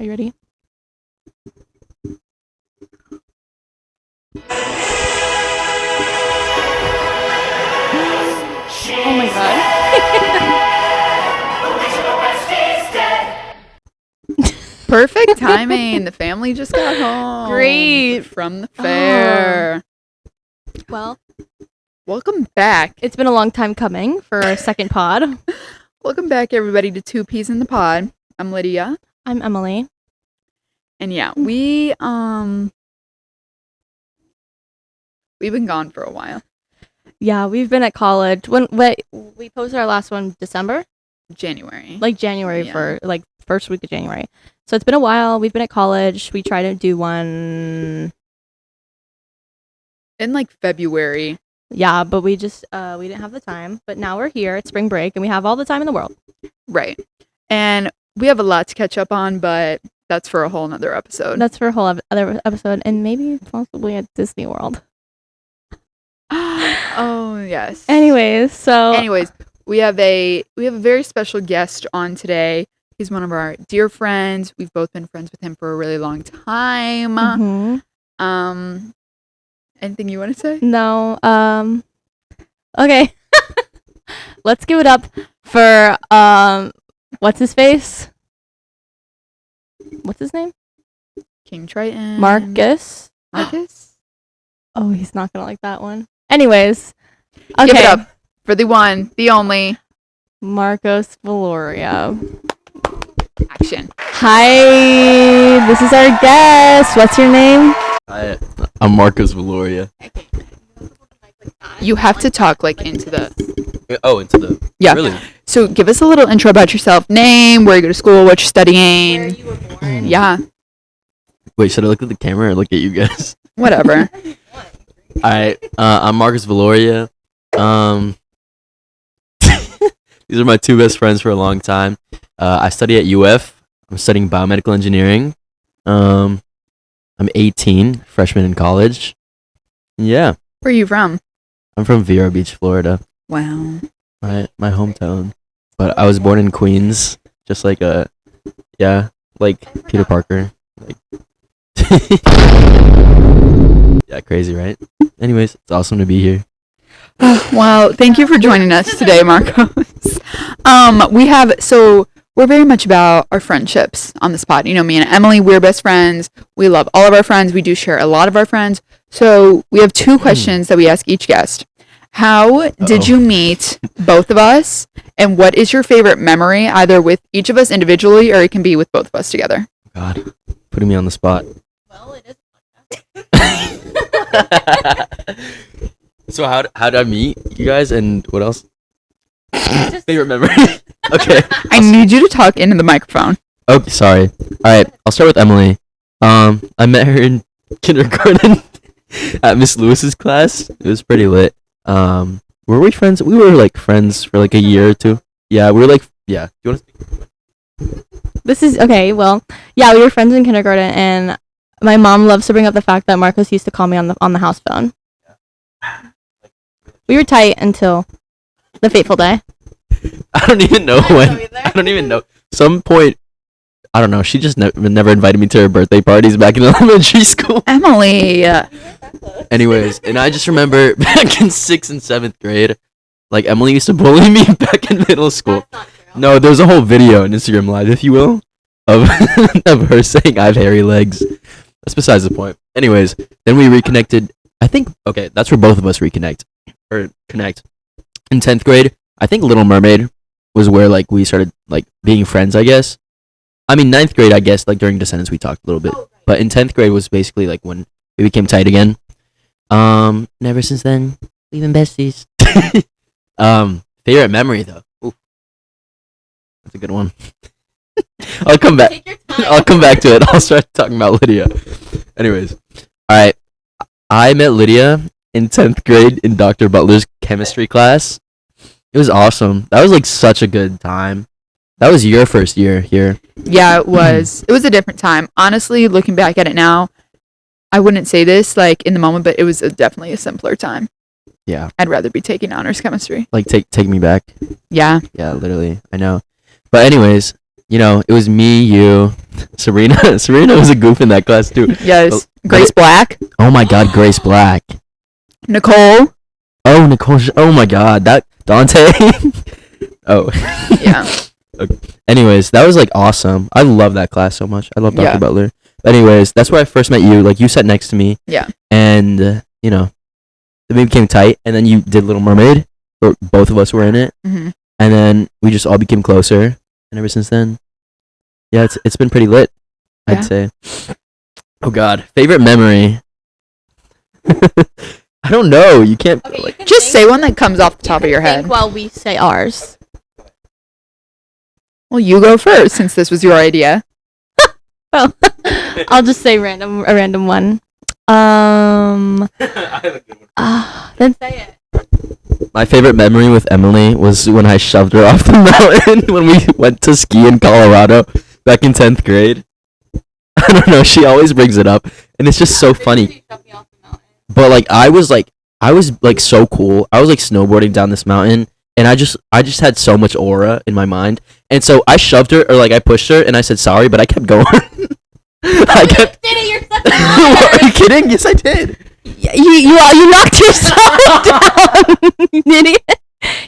Are you ready? Oh my god. Perfect timing. The family just got home. Great. From the fair. Well, Welcome back. it's been a long time coming for our second pod. Welcome back, everybody, to Two Peas in the Pod. I'm Lydia. I'm Emily. And yeah, we've been gone for a while. Yeah, we've been at college. When we posted our last one December, January. like January Yeah. for like first week of January. So it's been a while. We've been at college. We tried to do one. In like February. Yeah, but we just we didn't have the time. But now we're here at spring break and we have all the time in the world. Right. And we have a lot to catch up on, but that's for a whole nother episode. That's for a whole other episode and maybe possibly at Disney World. Oh, yes. Anyways, we have a very special guest on today. He's one of our dear friends. We've both been friends with him for a really long time. mhm. Anything you want to say? No. Okay. Let's give it up for what's his face? What's his name? King Triton. Marcus. Marcus? Oh, he's not gonna like that one. Anyways. Okay. Give it up for the one, the only. Marcos Valoria. Action. Hi, this is our guest. What's your name? Hi, I'm Marcos Valoria. You have to talk like into the... Oh, into the... Yeah. Really? So give us a little intro about yourself. Name, where you go to school, what you're studying. you were born. Yeah, Wait, should I look at the camera or look at you guys? whatever. Alright, I'm Marcos Valoria. These are my two best friends for a long time. I study at UF. I'm studying biomedical engineering. I'm 18, freshman in college. Yeah, Where are you from? I'm from Vero Beach, Florida. Wow. My hometown. But I was born in Queens, just like like Peter Parker. Like yeah, crazy, right? Anyways, it's awesome to be here. Well, thank you for joining us today, Marcos. We're very much about our friendships on the spot. You know, me and Emily, we're best friends. We love all of our friends. We do share a lot of our friends. So we have two questions that we ask each guest. How did you meet both of us? And what is your favorite memory, either with each of us individually or it can be with both of us together? God, putting me on the spot. Well, it is. So how did I meet you guys and what else? Favorite memory. Okay. I need you to talk into the microphone. Okay, sorry. All right, I'll start with Emily. I met her in kindergarten at Miss Lewis's class. It was pretty lit. Were we friends? We were like friends for like a year or two. Yeah, we were like yeah. Do you want to? This is okay. Well, yeah, we were friends in kindergarten, and my mom loves to bring up the fact that Marcos used to call me on the house phone. We were tight until the fateful day. I don't even know when. I don't even know. Some point, I don't know. She just never invited me to her birthday parties back in elementary school. Emily. Anyways, and I just remember back in 6th and 7th grade, like Emily used to bully me back in middle school. No, there's a whole video on Instagram Live, if you will, of of her saying I have hairy legs. That's besides the point. Anyways, then we reconnected. I think okay, that's where both of us connect. In 10th grade. I think Little Mermaid was where like we started like being friends, I guess. I mean 9th grade, I guess, like during Descendants we talked a little bit. But in 10th grade was basically like when we became tight again. And ever since then, we've been besties. Favorite memory though. Ooh. That's a good one. I'll come back. I'll come back to it. I'll start talking about Lydia. Anyways. Alright. I met Lydia in 10th grade in Dr. Butler's chemistry class. It was awesome. That was like such a good time. That was your first year here. Yeah, it was. It was a different time. Honestly, looking back at it now, I wouldn't say this like in the moment, but it was definitely a simpler time. Yeah. I'd rather be taking honors chemistry. Like take me back. Yeah. Yeah, literally. I know. But anyways, you know, it was me, you, Serena. Serena was a goof in that class too. Yes. But Grace Black. Oh my God, Grace Black. Nicole. Oh, Nicole. Oh my God, that Dante. Oh. Yeah. Anyways, that was like awesome. I love that class so much. I love Dr. Yeah. Butler. But anyways, that's where I first met you. Like you sat next to me. Yeah. And you know, we became tight. And then you did Little Mermaid, or both of us were in it. hmm And then we just all became closer. And ever since then, yeah, it's been pretty lit. Yeah. I'd say. Oh God, favorite memory. I don't know. You can't. Okay, you like, can Just think- say one that comes off the top of your think head. while we say ours. Well, you go first since this was your idea. Well, I'll just say a random one. Then say it. My favorite memory with Emily was when I shoved her off the mountain when we went to ski in Colorado back in 10th grade. I don't know, she always brings it up and it's just so funny. But like I was like so cool. I was like snowboarding down this mountain and I just had so much aura in my mind. And so I shoved her or like I pushed her and I said sorry, but I kept going. I kept Did it yourself? Are you kidding? Yes, I did. You knocked yourself down, you idiot.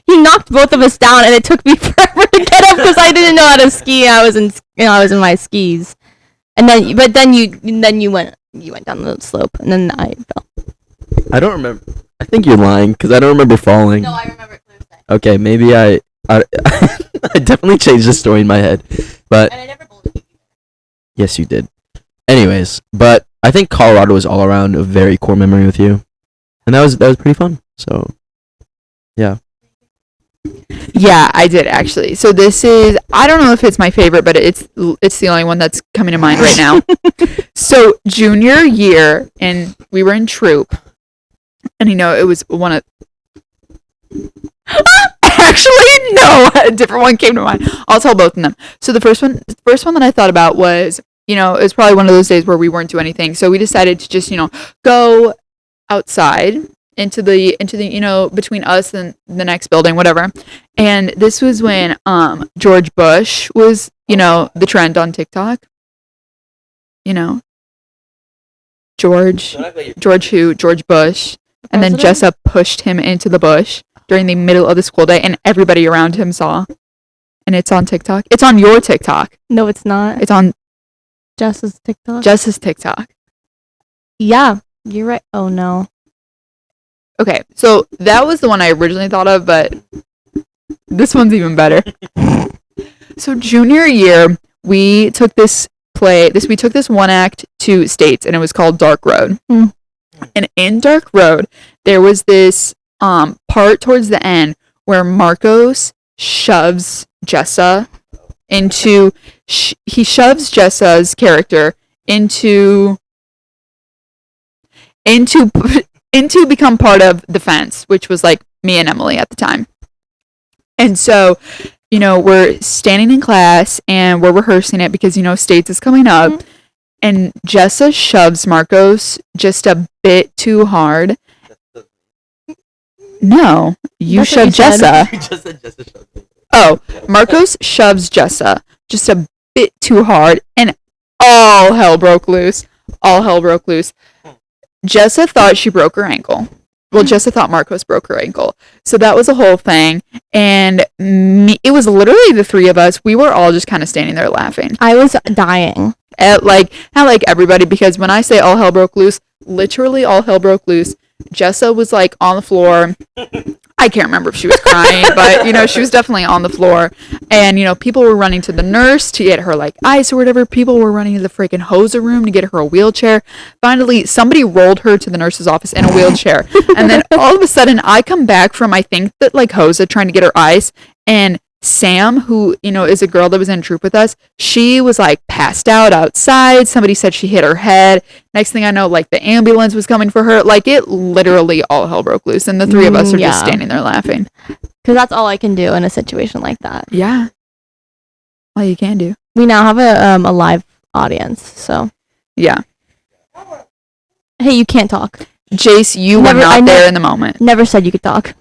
He knocked both of us down, and it took me forever to get up because I didn't know how to ski. I was in my skis, and then you went down the slope, and then I fell. I don't remember. I think you're lying because I don't remember falling. No, I remember it clearly. Okay, maybe I I definitely changed the story in my head, but And I never bowled you. yes, you did. Anyways, but I think Colorado was all around a very core memory with you, and that was pretty fun. So, yeah. Yeah, I did actually. So this is, I don't know if it's my favorite, but it's the only one that's coming to mind right now. So junior year, and we were in troop, and it was one of. Actually, no, a different one came to mind. I'll tell both of them. So the first one that I thought about was, it was probably one of those days where we weren't doing anything, so we decided to just, go outside into the between us and the next building, whatever. And this was when George Bush was the trend on TikTok. George Bush, and then President? Jessa pushed him into the bush during the middle of the school day, and everybody around him saw. And it's on TikTok. It's on your TikTok. No, it's not. It's on Jess's TikTok. Jess's TikTok. Yeah, you're right. Oh no. Okay, so that was the one I originally thought of, but this one's even better. So junior year, we took this one act to States, and it was called Dark Road. Mm. And in Dark Road, there was this part towards the end where Marcos shoves Jessa into he shoves Jessa's character into become part of the fence, which was like me and Emily at the time. And so, we're standing in class and we're rehearsing it because, States is coming up. Mm-hmm. And Jessa shoves Marcos just a bit too hard. No, you That's what shoved you said. Jessa. You just said Jessica shoved me. Oh, Marcos shoves Jessa just a bit too hard, and all hell broke loose. Jessa thought she broke her ankle. Well, Jessa thought Marcos broke her ankle. So that was a whole thing. And it was literally the three of us. We were all just kind of standing there laughing. I was dying. Not like everybody, because when I say all hell broke loose, literally all hell broke loose. Jessa was like on the floor. I can't remember if she was crying, but she was definitely on the floor. And people were running to the nurse to get her like ice or whatever. People were running to the freaking hoser room to get her a wheelchair. Finally, somebody rolled her to the nurse's office in a wheelchair. And then all of a sudden, I come back from, I think that like Hosa trying to get her ice, and Sam, who is a girl that was in troop with us, she was like passed out outside. Somebody said she hit her head. Next thing I know, like the ambulance was coming for her. Like it literally all hell broke loose, and the three of us are just Yeah. standing there laughing. Because that's all I can do in a situation like that. Yeah, all you can do. We now have a live audience, so Yeah, hey, you can't talk. Jace, you Never- were I not ne- there in the moment. Never said you could talk.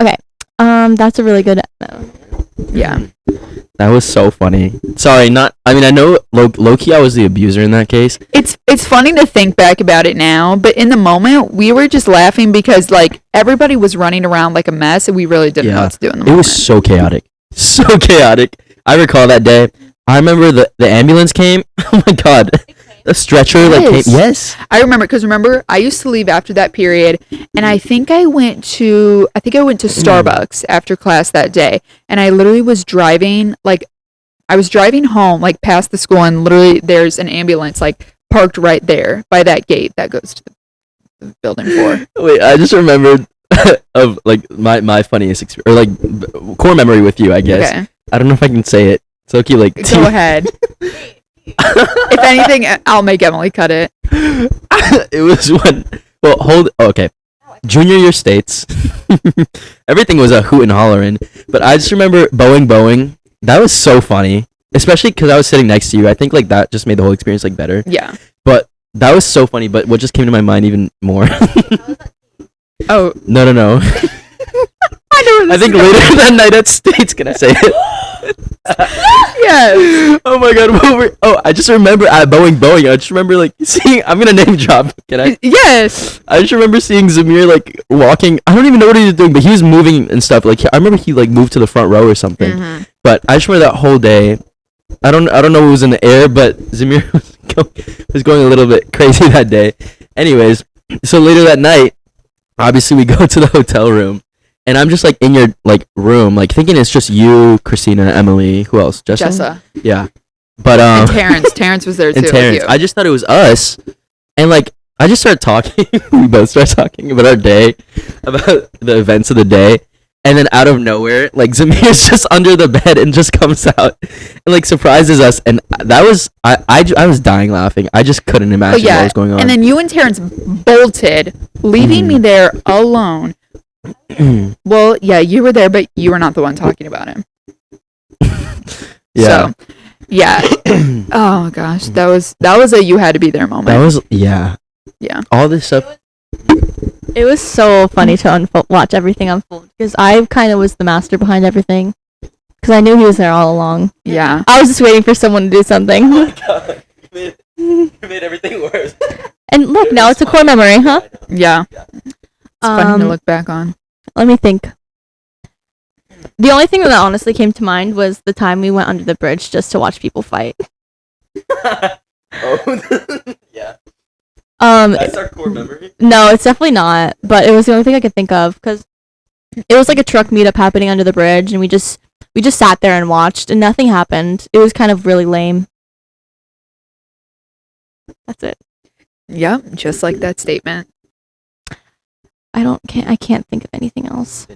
Okay. That's a really good. No. Yeah. That was so funny. Sorry, not. I mean, I know low key I was the abuser in that case. It's funny to think back about it now, but in the moment we were just laughing because like everybody was running around like a mess and we really didn't know Yeah. what to do in the It moment. was so chaotic. So chaotic. I recall that day. I remember the ambulance came. Oh my god. The stretcher like Yes. came. Yes. I remember I used to leave after that period and I think I went to Starbucks after class that day and I literally was driving home like past the school and literally there's an ambulance like parked right there by that gate that goes to the building floor. Wait, I just remembered of like my funniest or like core memory with you, I guess. Okay. I don't know if I can say it. So okay, like Go ahead. If anything, I'll make Emily cut it. It was when okay. Junior year states. Everything was a hoot and hollering, but I just remember Boeing. That was so funny, especially because I was sitting next to you. I think like that just made the whole experience like better. Yeah. But that was so funny. But what just came to my mind even more? Oh. No. I think later that night at States. Can I say it? Yes. Oh my god. I just remember at Boeing. I just remember like seeing. I'm gonna name drop. Can I? Yes. I just remember seeing Zamir like walking. I don't even know what he was doing, but he was moving and stuff. Like I remember he like moved to the front row or something. Mhm. But I just remember that whole day. I don't know what was in the air, but Zamir was going a little bit crazy that day. Anyways, so later that night, obviously we go to the hotel room, and I'm just like in your like room, like thinking it's just you, Christina, Emily, who else? Jessa. Yeah. But And Terrence. Terrence was there too. and Terrence. With you. I just thought it was us, and like I just started talking. We both started talking about our day, about the events of the day, and then out of nowhere, like Zamir's just under the bed and just comes out and like surprises us, and that was I was dying laughing. I just couldn't Oh, imagine yeah. what was going on. And then you and Terrence bolted, leaving me there alone. Well, yeah, you were there, but you were not the one talking about him. yeah, So, yeah. Oh gosh, that was a you had to be there moment. that was yeah. All this stuff. It was so funny to watch everything unfold because I kind of was the master behind everything because I knew he was there all along. Yeah. I was just waiting for someone to do something. God, you made everything worse. And look, now it's a core memory, huh? Yeah. It's funny to Um, look back on. Let me think. The only thing that honestly came to mind was the time we went under the bridge just to watch people fight. Oh, yeah. That's our core memory. No, it's definitely not. But it was the only thing I could think of because it was like a truck meetup happening under the bridge, and we just sat there and watched, and nothing happened. It was kind of really lame. That's it. Yep, just like that statement. I can't think of anything else.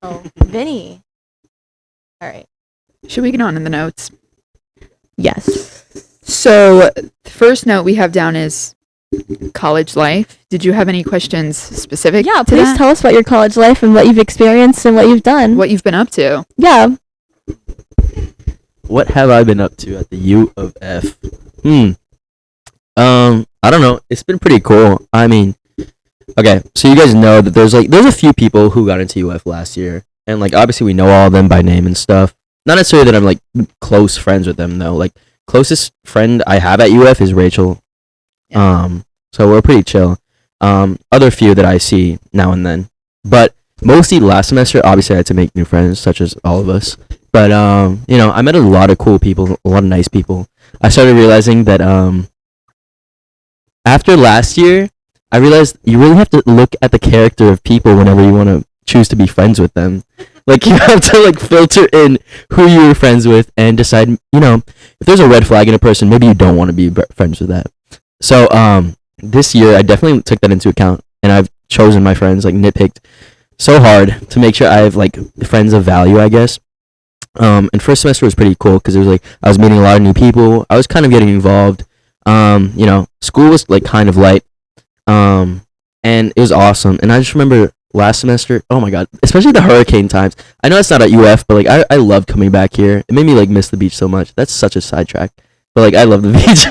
Oh, Vinny. All right. Should we get on in the notes? Yes. So, the first note we have down is college life. Did you have any questions specific? Yeah, to please that? tell us about your college life and what you've experienced and what you've done. What you've been up to. Yeah. What have I been up to at the U of F? I don't know. It's been pretty cool. I mean, okay, so you guys know that there's a few people who got into UF last year, and like obviously we know all of them by name and stuff. Not necessarily that I'm like close friends with them though. Like closest friend I have at UF is Rachel. So we're pretty chill. Other few that I see now and then, but mostly last semester, obviously I had to make new friends, such as all of us. But you know, I met a lot of cool people, a lot of nice people. I started realizing that after last year, I realized you really have to look at the character of people whenever you want to choose to be friends with them. Like you have to like filter in who you're friends with and decide, you know, if there's a red flag in a person, maybe you don't want to be friends with that. So this year I definitely took that into account, and I've chosen my friends, like nitpicked so hard to make sure I have like friends of value, I guess. And first semester was pretty cool because it was like I was meeting a lot of new people. I was kind of getting involved. You know, school was like kind of light. And it was awesome. And I just remember last semester, oh my god, especially the hurricane times. I know it's not at UF, but like I loved coming back here. It made me like miss the beach so much. That's such a sidetrack. But like I love the beach.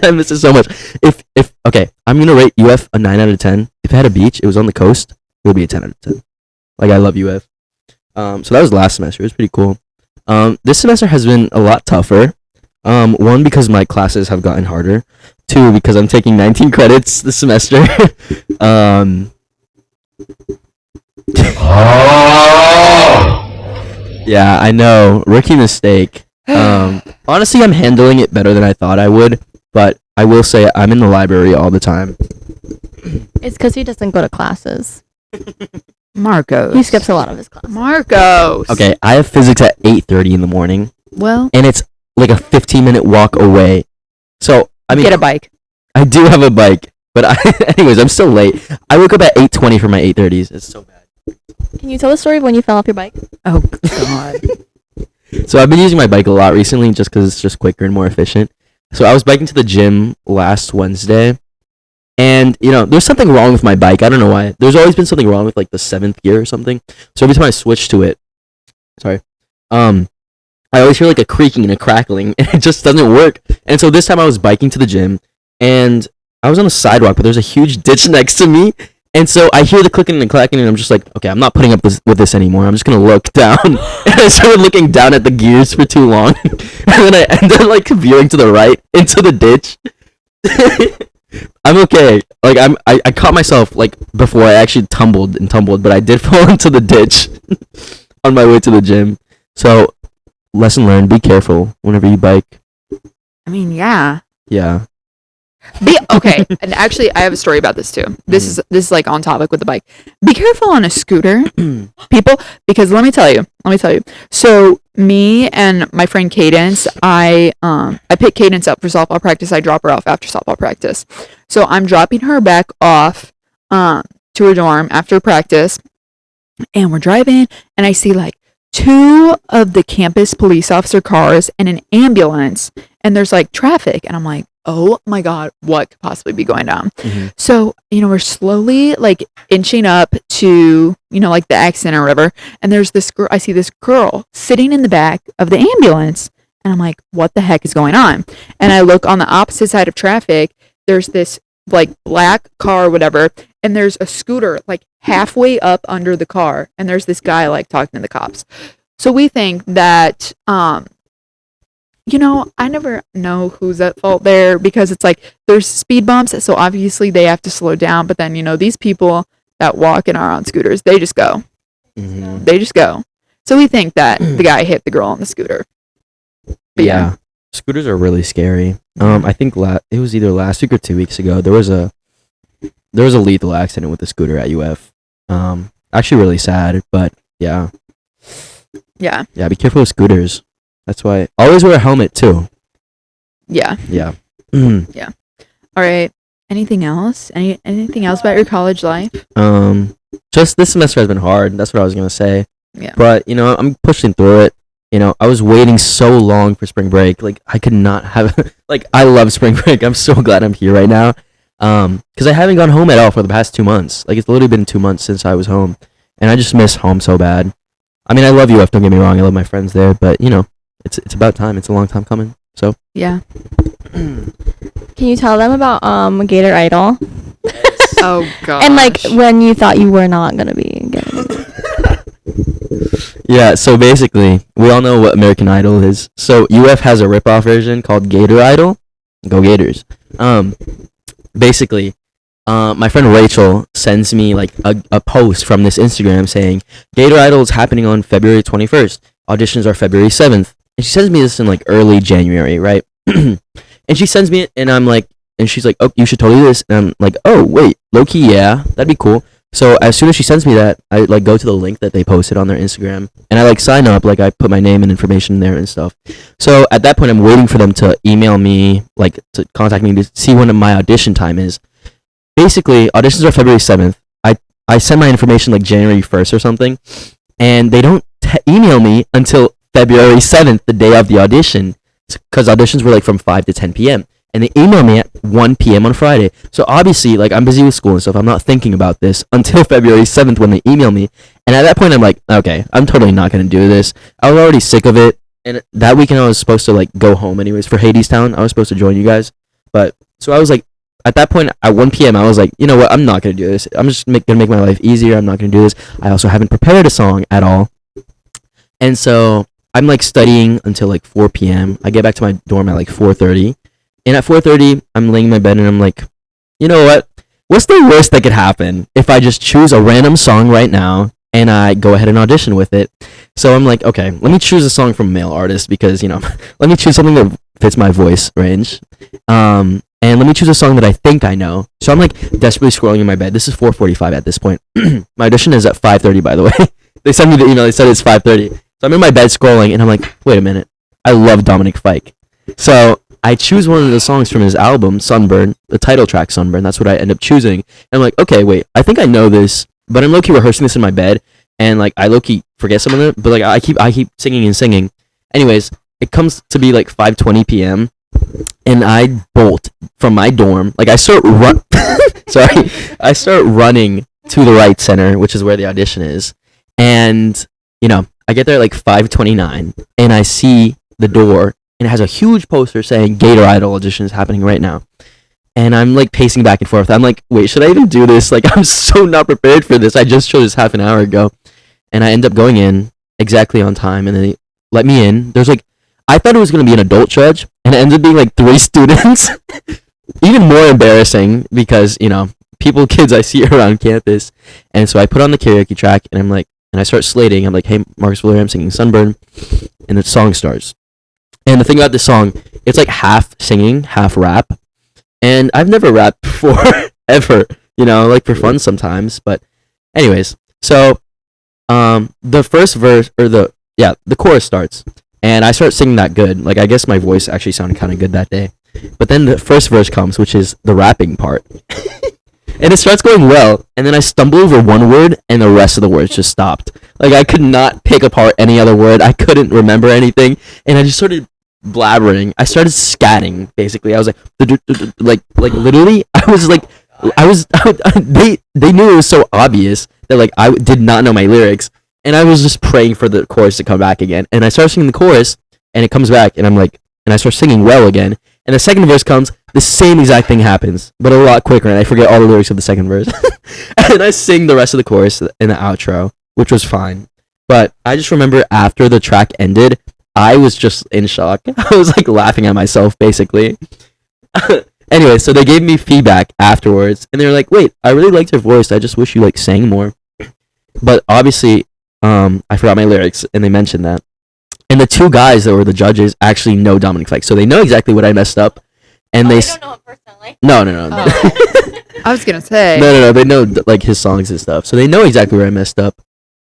I miss it so much. If okay, I'm gonna rate UF a 9 out of 10. If it had a beach, it was on the coast, it would be a 10 out of 10. Like I love UF. So that was last semester. It was pretty cool. This semester has been a lot tougher. One, because my classes have gotten harder. Two, because I'm taking 19 credits this semester. Yeah, I know. Rookie mistake. Honestly, I'm handling it better than I thought I would, but I will say I'm in the library all the time. It's because he doesn't go to classes. Marcos. He skips a lot of his classes. Marcos. Okay, I have physics at 8:30 in the morning, Well, and it's like a 15-minute walk away. So, I mean, get a bike. I do have a bike, but anyways, I'm still late. I woke up at 8:20 for my 8:30s. It's so bad. Can you tell the story of when you fell off your bike? Oh God. So I've been using my bike a lot recently just because it's just quicker and more efficient. So I was biking to the gym last Wednesday, and there's something wrong with my bike. I don't know why. There's always been something wrong with like the 7th gear or something. So every time I switch to it, I always hear like a creaking and a crackling, and it just doesn't work. And so this time I was biking to the gym, and I was on the sidewalk, but there's a huge ditch next to me. And so I hear the clicking and clacking, and I'm just like, okay, I'm not putting up with this anymore. I'm just gonna look down. And I started looking down at the gears for too long, and then I ended up like veering to the right into the ditch. I'm okay. Like I caught myself like before I actually tumbled, but I did fall into the ditch on my way to the gym. So lesson learned: be careful whenever you bike. I mean, yeah. Yeah. Okay, and actually, I have a story about this too. This is like on topic with the bike. Be careful on a scooter, people, because let me tell you. So me and my friend Cadence, I pick Cadence up for softball practice. I drop her off after softball practice. So I'm dropping her back off to her dorm after practice, and we're driving, and I see like 2 of the campus police officer cars and an ambulance, and there's like traffic, and I'm like, oh my God, what could possibly be going on? Mm-hmm. So, we're slowly like inching up to, like the accident or whatever. And there's this girl, I see this girl sitting in the back of the ambulance. And I'm like, what the heck is going on? And I look on the opposite side of traffic. There's this like black car or whatever. And there's a scooter like halfway up under the car. And there's this guy like talking to the cops. So we think that, I never know who's at fault there because it's like there's speed bumps, so obviously they have to slow down. But then, these people that walk and are on scooters, they just go. Mm-hmm. They just go. So we think that the guy hit the girl on the scooter. But yeah. Scooters are really scary. I think it was either last week or 2 weeks ago. There was a lethal accident with a scooter at UF. Actually, really sad, but yeah. Yeah. Yeah, be careful with scooters. That's why always wear a helmet too. Yeah. Yeah. All right. Anything else? Anything else about your college life? Just this semester has been hard. That's what I was gonna say. Yeah. But I'm pushing through it. I was waiting so long for spring break. Like I could not have. Like I love spring break. I'm so glad I'm here right now. Because I haven't gone home at all for the past 2 months. Like it's literally been 2 months since I was home, and I just miss home so bad. I mean, I love UF. Don't get me wrong. I love my friends there, but it's about time. It's a long time coming. So Yeah. Can you tell them about Gator Idol? Oh God. And like when you thought you were not gonna be getting yeah. So basically, we all know what American Idol is. So UF has a ripoff version called Gator Idol. Go Gators. Basically, my friend Rachel sends me like a post from this Instagram saying Gator Idol is happening on February 21st. Auditions are February 7th. And she sends me this in like early January, right? And she sends me it, and I'm like, and she's like, oh, you should totally do this. And I'm like, oh, wait, low key, yeah, that'd be cool. So as soon as she sends me that, I like go to the link that they posted on their Instagram, and I like sign up, like I put my name and information there and stuff. So at that point, I'm waiting for them to email me, like to contact me to see when my audition time is. Basically, auditions are February 7th. I send my information like January 1st or something, and they don't email me until February 7th, the day of the audition, because auditions were like from 5 to 10 p.m. And they email me at 1 p.m. on Friday. So obviously, like I'm busy with school and stuff. I'm not thinking about this until February 7th when they email me. And at that point, I'm like, okay, I'm totally not going to do this. I was already sick of it. And that weekend, I was supposed to like go home anyways for Hadestown. I was supposed to join you guys. But so I was like, at that point, at 1 p.m., I was like, you know what? I'm not going to do this. I'm just going to make my life easier. I'm not going to do this. I also haven't prepared a song at all. And so I'm like studying until like 4 p.m. I get back to my dorm at like 4:30. And at 4:30, I'm laying in my bed and I'm like, you know what? What's the worst that could happen if I just choose a random song right now and I go ahead and audition with it? So I'm like, okay, let me choose a song from a male artist because, let me choose something that fits my voice range. And let me choose a song that I think I know. So I'm like desperately scrolling in my bed. This is 4:45 at this point. My audition is at 5:30, by the way. They sent me the email. They said it's 5:30. So I'm in my bed scrolling, and I'm like, wait a minute. I love Dominic Fike. So I choose one of the songs from his album, Sunburn, the title track, Sunburn. That's what I end up choosing. And I'm like, okay, wait. I think I know this, but I'm low-key rehearsing this in my bed, and like I low-key forget some of it, but like I keep singing and singing. Anyways, it comes to be like 5:20 p.m. and I bolt from my dorm. Like I start running to the Wright Center, which is where the audition is. And I get there at like 5:29 and I see the door and it has a huge poster saying Gator Idol audition is happening right now. And I'm like pacing back and forth. I'm like, wait, should I even do this? Like I'm so not prepared for this. I just chose this half an hour ago. And I end up going in exactly on time and then they let me in. There's like, I thought it was going to be an adult judge, and it ended up being like 3 students. Even more embarrassing because, kids I see around campus. And so I put on the karaoke track, and I start slating. I'm like, hey, Marcus Fuller, I'm singing Sunburn. And the song starts. And the thing about this song, it's like half singing, half rap. And I've never rapped before, ever, like for fun sometimes. But anyways, so the first verse, the chorus starts. And I start singing that good. Like, I guess my voice actually sounded kind of good that day. But then the first verse comes, which is the rapping part. And it starts going well. And then I stumble over one word, and the rest of the words just stopped. Like, I could not pick apart any other word. I couldn't remember anything. And I just started blabbering. I started scatting, basically. I was like literally, they knew it was so obvious that, like, I did not know my lyrics. And I was just praying for the chorus to come back again. And I start singing the chorus, and it comes back, and I start singing well again. And the second verse comes, the same exact thing happens, but a lot quicker, and I forget all the lyrics of the second verse. And I sing the rest of the chorus in the outro, which was fine. But I just remember after the track ended, I was just in shock. I was like laughing at myself, basically. Anyway, so they gave me feedback afterwards, and they were like, wait, I really liked your voice. I just wish you like sang more. But obviously, I forgot my lyrics, and they mentioned that. And the 2 guys that were the judges actually know Dominic Fike, so they know exactly what I messed up. And they don't know him personally. No. Oh. I was gonna say. No. They know like his songs and stuff, so they know exactly where I messed up.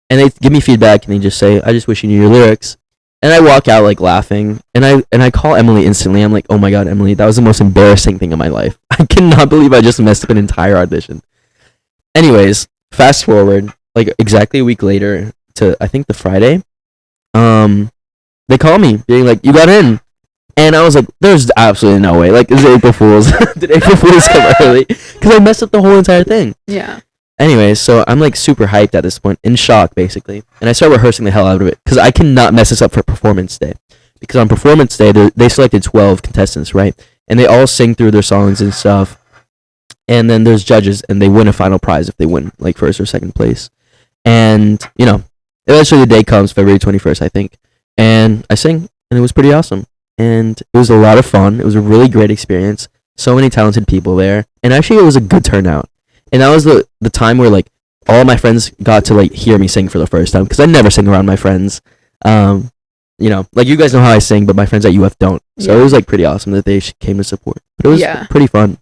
And they give me feedback, and they just say, "I just wish you knew your lyrics." And I walk out like laughing, and I call Emily instantly. I'm like, "Oh my god, Emily, that was the most embarrassing thing in my life. I cannot believe I just messed up an entire audition." Anyways, fast forward like exactly a week later to I think the Friday. They call me being like, "You got in." And I was like, there's absolutely no way. Like, is it April Fool's? Did April Fool's come early? Because I messed up the whole entire thing. Yeah. Anyways, so I'm like super hyped at this point, in shock basically. And I start rehearsing the hell out of it. Because I cannot mess this up for performance day. Because on performance day, they selected 12 contestants, right? And they all sing through their songs and stuff. And then there's judges, and they win a final prize if they win, like, first or second place. And, eventually the day comes, February 21st, I think. And I sing, and it was pretty awesome. And it was a lot of fun. It was a really great experience. So many talented people there. And actually, it was a good turnout. And that was the time where, like, all my friends got to, like, hear me sing for the first time. Because I never sing around my friends. Like, you guys know how I sing, but my friends at UF don't. So it was, like, pretty awesome that they came to support. But it was pretty fun,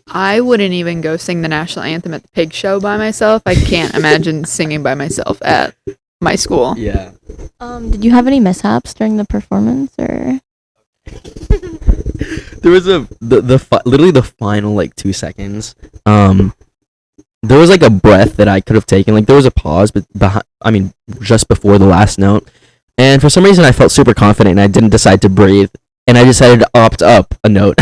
I wouldn't even go sing the national anthem at the pig show by myself. I can't imagine singing by myself at my school. Yeah. Did you have any mishaps during the performance, or? There was literally the final like 2 seconds. There was like a breath that I could have taken. Like there was a pause, but just before the last note. And for some reason, I felt super confident, and I didn't decide to breathe. And I decided to opt up a note.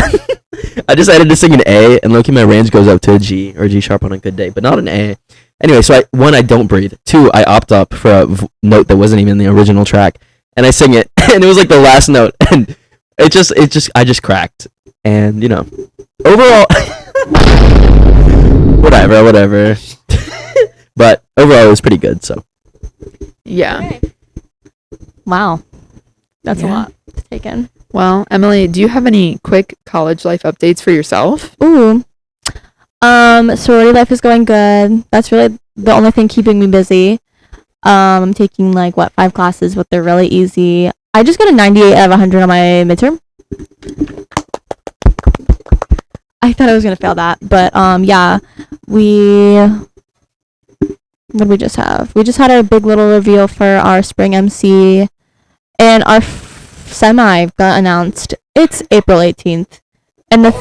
I decided to sing an A, and look, my range goes up to a G or G sharp on a good day, but not an A. Anyway, so I don't breathe. 2, I opt up for a note that wasn't even in the original track, and I sing it, and it was like the last note, and I just cracked, and overall, whatever. But overall, it was pretty good. So yeah. Wow. That's a Yeah. lot to take in. Well, Emily, do you have any quick college life updates for yourself? Ooh. Sorority life is going good. That's really the only thing keeping me busy. I'm taking 5 classes, but they're really easy. I just got a 98 out of 100 on my midterm. I thought I was gonna fail that, but yeah, what did we just have? We just had a big little reveal for our spring MC, and our semi got announced. It's April 18th, and the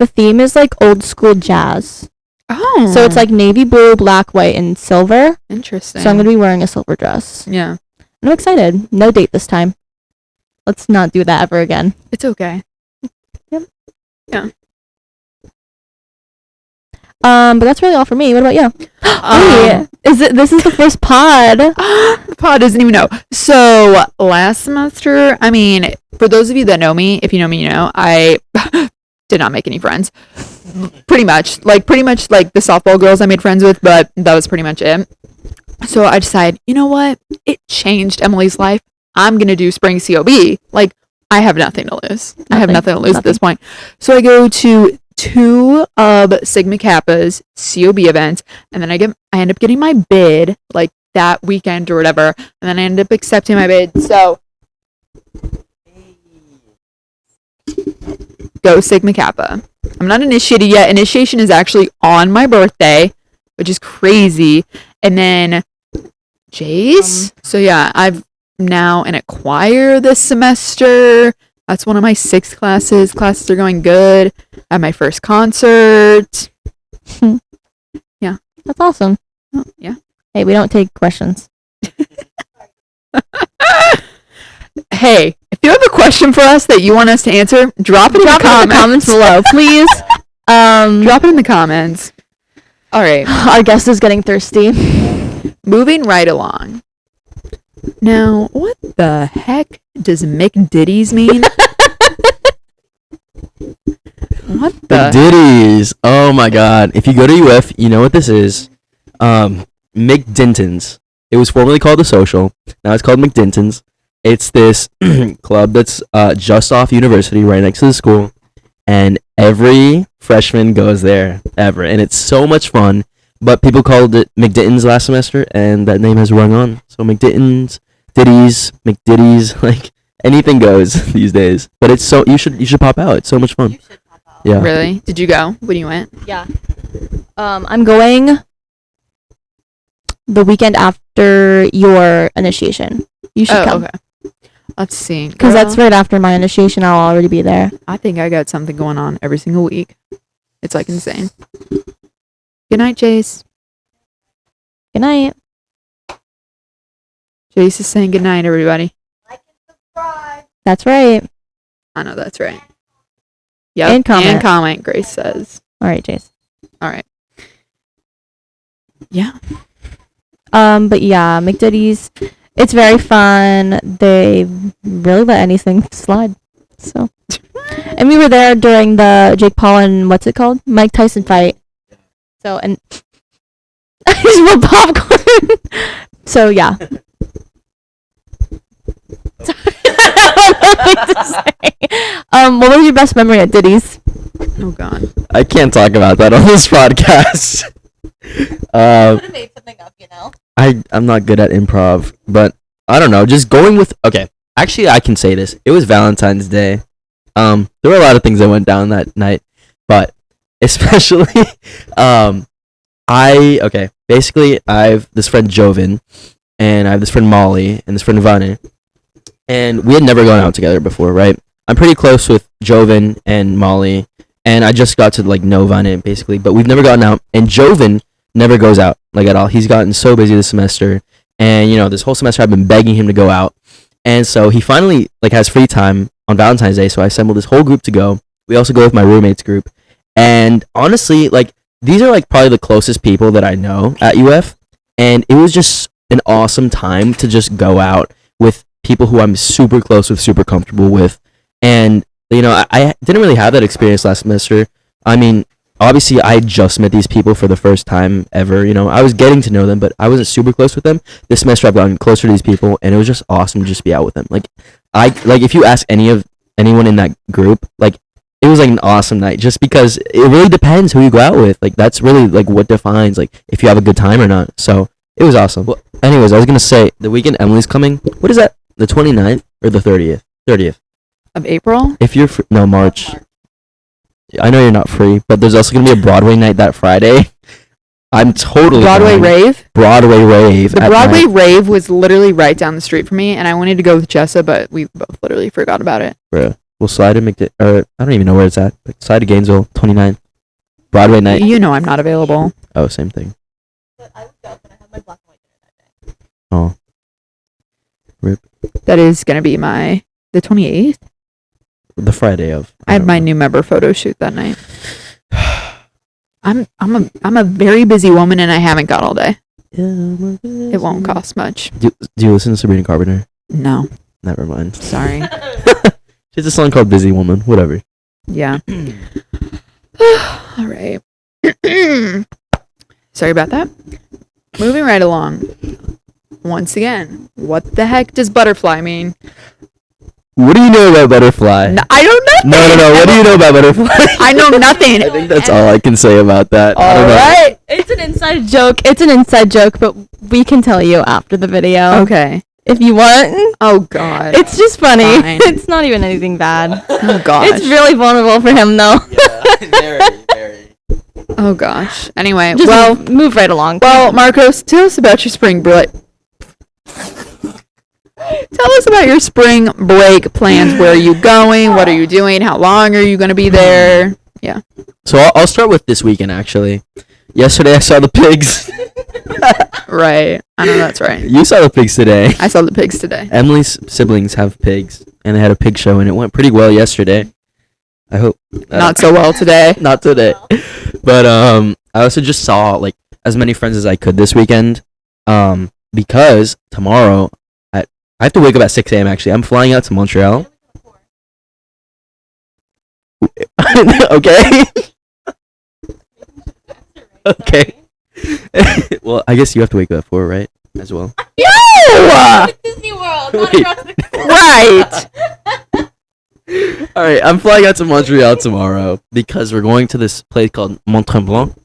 theme is old school jazz. Oh. So it's navy blue, black, white, and silver. interesting. So I'm gonna be wearing a silver dress. Yeah. I'm excited. No date this time. Let's not do that ever again. It's okay. But that's really all for me. What about you? Wait, this is the first pod? The pod doesn't even know. So last semester, I mean, for those of you that know me, if you know me, you know, I did not make any friends. Pretty much the softball girls I made friends with, but that was pretty much it. So I decided, you know what? It changed Emily's life. I'm going to do spring COB. I have nothing to lose. I have nothing to lose at this point. So I go to 2 of Sigma Kappa's COB events, and then I end up getting my bid that weekend or whatever, and then I end up accepting my bid. So go Sigma Kappa. I'm not initiated yet. Initiation is actually on my birthday, which is crazy. And then Jace. So yeah, I've now in a choir this semester. That's one of my 6 classes. Classes are going good. I have my first concert. That's awesome. Oh, yeah. Hey, we don't take questions. Hey, if you have a question for us that you want us to answer, drop it in the comments below, please. Drop it in the comments. All right. Our guest is getting thirsty. Moving right along. Now, what the heck does McDitties mean? What the? Ditties. Oh my god. If you go to UF, you know what this is. McDinton's. It was formerly called The Social. Now it's called McDinton's. It's this club that's just off university, right next to the school. And every freshman goes there ever. And it's so much fun. But people called it McDitton's last semester, and that name has rung on. So McDitton's, Ditties, McDitties, anything goes these days. But it's so you should pop out. It's so much fun. Yeah. Really? Did you go when you went? Yeah. I'm going the weekend after your initiation. You should come. Okay. Let's see. Because that's Girl, right after my initiation. I'll already be there. I think I got something going on every single week. It's insane. Good night, Jace. Good night. Jace is saying good night, everybody. That's right. I know that's right. Yep. And comment. And comment, Grace says. All right, Jace. All right. Yeah. But yeah, McDitties. It's very fun. They really let anything slide. So, and we were there during the Jake Paul and what's it called? Mike Tyson fight. So, and I just want popcorn. So yeah. What was your best memory at Diddy's? Oh God. I can't talk about that on this podcast. Made something up, you know. I'm not good at improv, but I don't know. Just going with actually, I can say this. It was Valentine's Day. There were a lot of things that went down that night, but especially, basically, I have this friend Joven, and I have this friend Molly, and this friend Vane, and we had never gone out together before, right? I'm pretty close with Joven and Molly, and I just got to know Vane basically, but we've never gotten out, and Joven never goes out at all. He's gotten so busy this semester, and this whole semester I've been begging him to go out, and so he finally has free time on Valentine's Day. So I assembled this whole group to go. We also go with my roommates group, and honestly, these are probably the closest people that I know at UF, and it was just an awesome time to just go out with people who I'm super close with, super comfortable with, and I didn't really have that experience last semester. I mean, obviously I just met these people for the first time ever. You know, I was getting to know them, but I wasn't super close with them. This semester I've gotten closer to these people, and it was just awesome to just be out with them. Like if you ask anyone in that group, like it was like an awesome night, just because it really depends who you go out with. Like that's really like what defines like if you have a good time or not. So it was awesome. Well, anyways, I was gonna say the weekend Emily's coming. What is that? The 29th or the 30th? 30th. Of April? If you're no March. I know you're not free, but there's also gonna be a Broadway night that Friday. I'm totally Broadway going. rave? Broadway rave. The at Broadway night. rave was literally right down the street from me, and I wanted to go with Jessa, but we both literally forgot about it. Bro, we'll slide to or I don't even know where it's at. But slide to Gainesville, 29th. Broadway night. You know I'm not available. Oh, same thing. But I would go, but I have my black and white dinner that day. Oh. Rip. That is gonna be the 28th. The Friday of. I had don't my know. new member photo shoot that night. I'm a very busy woman, and I haven't got all day. It won't cost much. Do you listen to Sabrina Carpenter? No, Never mind. sorry. She has a song called Busy Woman. Whatever. Yeah. All right. Sorry about that. Moving right along. Once again, what the heck does butterfly mean? What do you know about butterfly? I don't know. No. What do you know about butterfly? I know nothing. I think that's all I can say about that. I All don't know. right. It's an inside joke. It's an inside joke, but we can tell you after the video Okay. if you want. Oh God. It's just funny. Fine. It's not even anything bad. Oh gosh. It's really vulnerable for him, though. Very. Oh gosh. Anyway, Just well, move right along. well, Marcos, tell us about your spring break. Tell us about your spring break plans. Where are you going? What are you doing? How long are you going to be there? Yeah. So I'll start with this weekend, actually. Yesterday I saw the pigs. Right. I know that's right. You saw the pigs today. I saw the pigs today. Emily's siblings have pigs, and they had a pig show, and it went pretty well yesterday. I hope. Not so well today. Not today. But I also just saw like as many friends as I could this weekend. Because tomorrow I have to wake up at 6 a.m. actually. I'm flying out to Montreal. Okay. Okay. Well, I guess you have to wake up at 4, right? As well. No! Disney World, not across Right. All right, I'm flying out to Montreal tomorrow because we're going to this place called Mont Tremblant.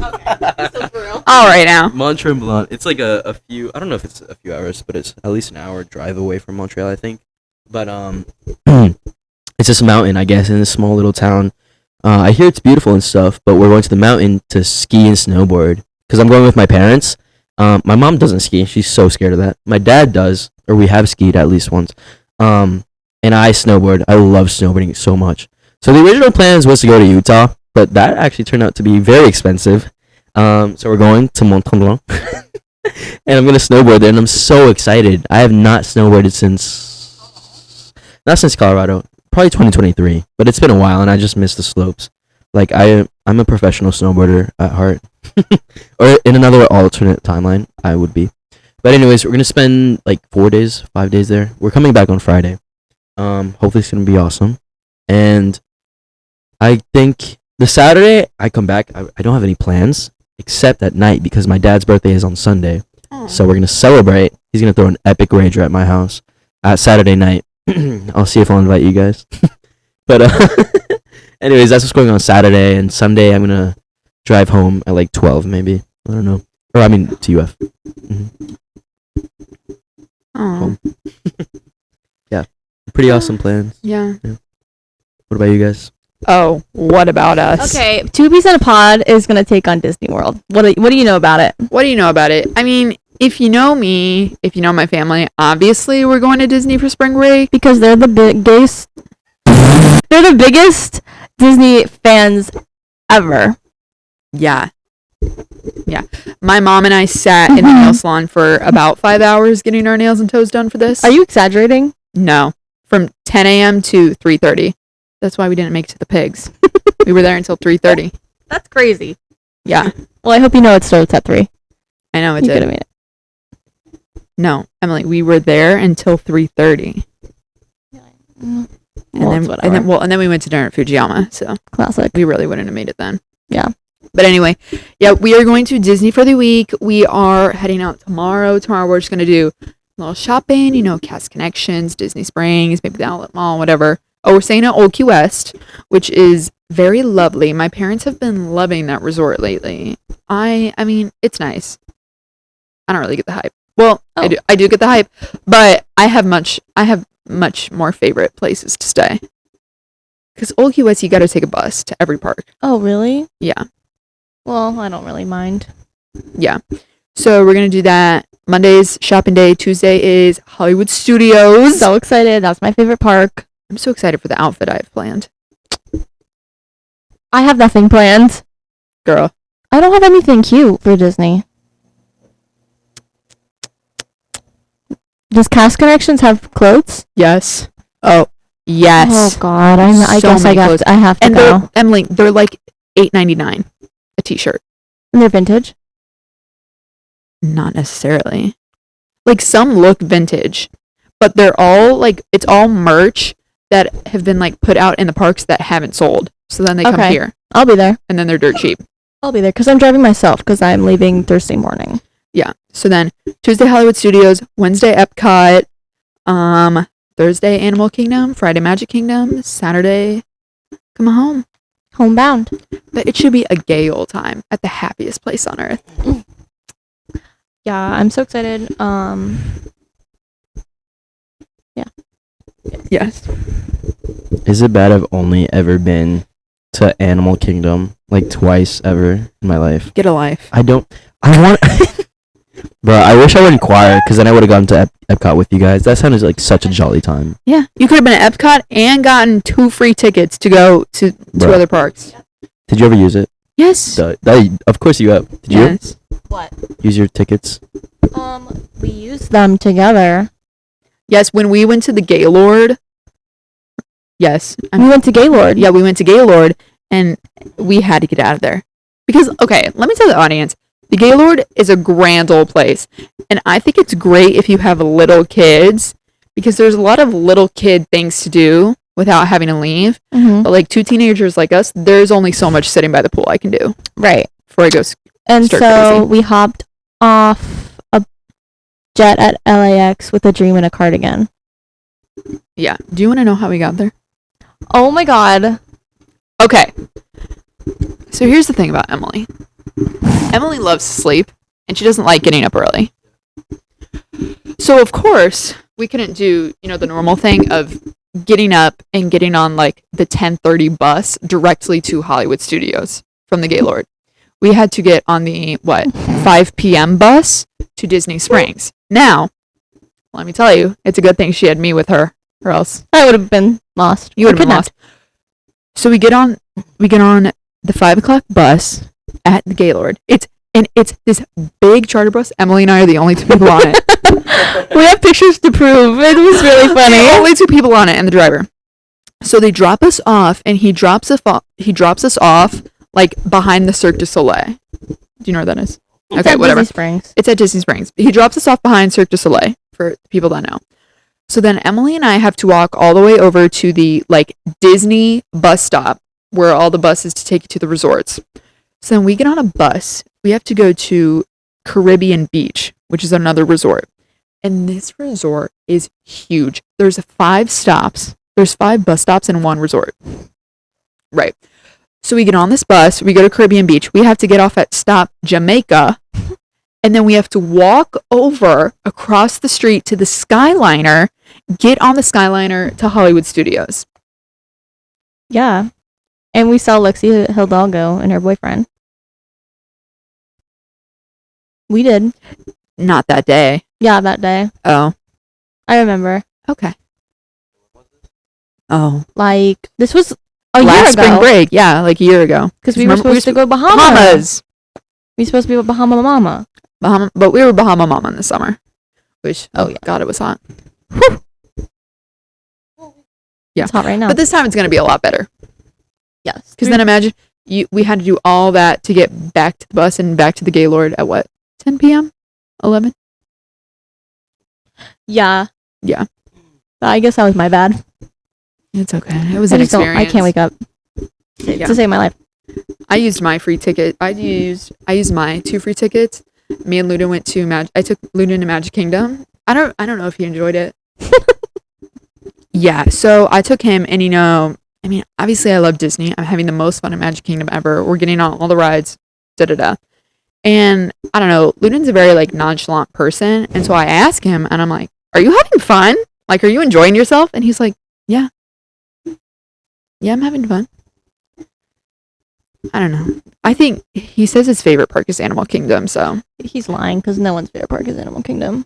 All right now. Mont Tremblant. It's like a few. I don't know if it's a few hours, but it's at least an hour drive away from Montreal, I think. But it's this mountain, I guess, in this small little town. I hear it's beautiful and stuff, but we're going to the mountain to ski and snowboard because I'm going with my parents. My mom doesn't ski; she's so scared of that. My dad does, or we have skied at least once. And I snowboard. I love snowboarding so much. So the original plans was to go to Utah, but that actually turned out to be very expensive. So we're going to Mont Tremblant, and I'm gonna snowboard there, and I'm so excited. I have not snowboarded not since Colorado, probably 2023, but it's been a while, and I just miss the slopes. Like I'm a professional snowboarder at heart, or in another alternate timeline, I would be. But anyways, we're gonna spend like 5 days there. We're coming back on Friday. Hopefully it's gonna be awesome, and I think the Saturday I come back, I don't have any plans except at night because my dad's birthday is on Sunday. So we're gonna celebrate. He's gonna throw an epic rager at my house at Saturday night. I'll see if I'll invite you guys. But anyways, that's what's going on Saturday, and Sunday I'm gonna drive home at like 12 maybe. I don't know, or I mean to UF. Oh. Pretty awesome plans. Yeah. What about you guys? Oh, what about us? Okay, Two Peas in a Pod is gonna take on Disney World. What do you know about it? What do you know about it? I mean, if you know me, if you know my family, obviously we're going to Disney for spring break. Because they're the biggest. They're the biggest Disney fans ever. Yeah. Yeah. My mom and I sat in the nail salon for about 5 hours getting our nails and toes done for this. Are you exaggerating? No. From 10 a.m. to 3:30. That's why we didn't make it to the pigs. We were there until 3:30. That's crazy. Yeah. Well, I hope you know it starts at 3. I know it You did. could have made it. No, Emily, we were there until 3:30. And Well, it's then whatever. and then we went to dinner at Fujiyama, so Classic. we really wouldn't have made it then. Yeah. But anyway, yeah, we are going to Disney for the week. We are heading out tomorrow. Tomorrow we're just going to do a little shopping, Cast Connections, Disney Springs, maybe the Outlet Mall, whatever. Oh, we're staying at Old Key West, which is very lovely. My parents have been loving that resort lately. I mean, it's nice. I don't really get the hype. Well, Oh. I do get the hype, but I have much more favorite places to stay. Because Old Key West, you got to take a bus to every park. Oh, really? Yeah. Well, I don't really mind. Yeah. So we're going to do that. Monday's shopping day. Tuesday is Hollywood Studios. So excited. That's my favorite park. I'm so excited for the outfit I've planned. I have nothing planned. Girl. I don't have anything cute for Disney. Does Cast Connections have clothes? Yes. Oh, yes. Oh God, I So guess many clothes. I have to And go. Emily, they're like $8.99 a t-shirt. And they're vintage. Not necessarily. Like some look vintage, but they're all like it's all merch that have been like put out in the parks that haven't sold. So then they come Okay. here I'll be there. and then they're dirt cheap. I'll be there because I'm driving myself because I'm leaving Thursday morning. Yeah. So then Tuesday Hollywood Studios, Wednesday Epcot, Thursday Animal Kingdom, Friday Magic Kingdom, Saturday come home. Homebound. But it should be a gay old time at the happiest place on earth. Yeah, I'm so excited. Yes. Is it bad I've only ever been to Animal Kingdom like twice ever in my life? Get a life. I want Bro, I wish I would inquire because then I would have gone to Epcot with you guys. That sounded like such a jolly time. Yeah. You could have been at Epcot and gotten 2 free tickets to go to Bruh. other parks. Did you ever use it? Yes. Of course you have. Did you Yes. What? use your tickets? We used them together. Yes, when we went to the Gaylord. Yes. We went to Gaylord. Yeah, we went to Gaylord and we had to get out of there. Because, okay, let me tell the audience, the Gaylord is a grand old place. And I think it's great if you have little kids because there's a lot of little kid things to do without having to leave. Mhm. But like 2 teenagers like us, there's only so much sitting by the pool I can do Right. before I go. And Start so crazy. we hopped off a jet at LAX with a dream and a cardigan. Yeah. Do you want to know how we got there? Oh my God. Okay. So here's the thing about Emily. Emily loves to sleep and she doesn't like getting up early. So of course, we couldn't do, the normal thing of getting up and getting on like the 10:30 bus directly to Hollywood Studios from the Gaylord. We had to get on the 5 p.m. bus to Disney Springs. Now, let me tell you, it's a good thing she had me with her or else I would have been lost. you would have been Kidnapped. lost. So we get on the 5 o'clock bus at the Gaylord. It's this big charter bus. Emily and I are the only 2 people on it. We have pictures to prove. It was really funny. Only 2 people on it and the driver. So they drop us off, and he drops us off like behind the Cirque du Soleil. Do you know where that is? It's Okay, at whatever. Disney Springs. It's at Disney Springs. He drops us off behind Cirque du Soleil for people that know. So then Emily and I have to walk all the way over to the like Disney bus stop where all the buses to take you to the resorts. So then we get on a bus. We have to go to Caribbean Beach, which is another resort. And this resort is huge. There's 5 stops. There's 5 bus stops in one resort. Right. So we get on this bus. We go to Caribbean Beach. We have to get off at stop Jamaica. And then we have to walk over across the street to the Skyliner, get on the Skyliner to Hollywood Studios. Yeah. And we saw Lexi Hidalgo and her boyfriend. We did. Not that day. Yeah, that day. Oh, I remember. okay. Oh, Like, this was a year last spring ago. break. Yeah, like a year ago. Because we were Remember- supposed to go Bahamas. Bahamas. We were supposed to be with Bahama Mama. But we were Bahama Mama in the summer. Which, Oh, yeah. God, it was hot. Yeah. It's hot right now. But this time it's going to be a lot better. yes. Because then imagine we had to do all that to get back to the bus and back to the Gaylord at what? 10 p.m.? 11? Yeah. Yeah. But I guess that was my bad. It's okay. It was I an just don't. experience. I can't wake up Yeah. to save my life. I used my free ticket. I used my 2 free tickets. Me and Luda went to I took Luda to Magic Kingdom. I don't know if he enjoyed it. Yeah, so I took him, and I mean, obviously I love Disney. I'm having the most fun at Magic Kingdom ever. We're getting on all the rides, da da da. And I don't know, Luden's a very like nonchalant person, and so I ask him, and I'm like, "Are you having fun? Like, are you enjoying yourself?" And he's like, "Yeah, I'm having fun." I don't know. I think he says his favorite park is Animal Kingdom, so He's lying because no one's favorite park is Animal Kingdom.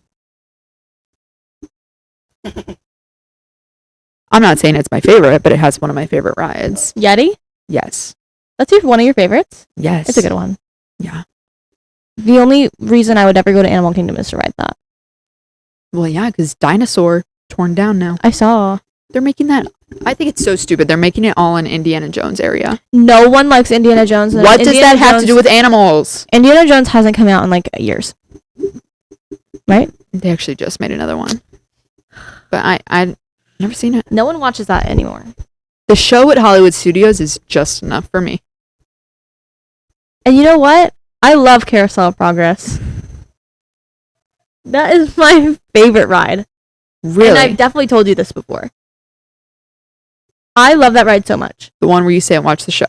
I'm not saying it's my favorite, but it has one of my favorite rides. Yeti? Yes. That's one of your favorites? Yes. It's a good one. Yeah. The only reason I would ever go to Animal Kingdom is to ride that. Well, yeah, because Dinosaur torn down now. I saw. They're making that. I think it's so stupid. They're making it all in Indiana Jones area. No one likes Indiana Jones. What does that have to do with animals? Indiana Jones hasn't come out in like years. Right? They actually just made another one. But I never seen it. No one watches that anymore. The show at Hollywood Studios is just enough for me. And you know what? I love Carousel of Progress. That is my favorite ride. Really? And I've definitely told you this before. I love that ride so much. The one where you sit and watch the show.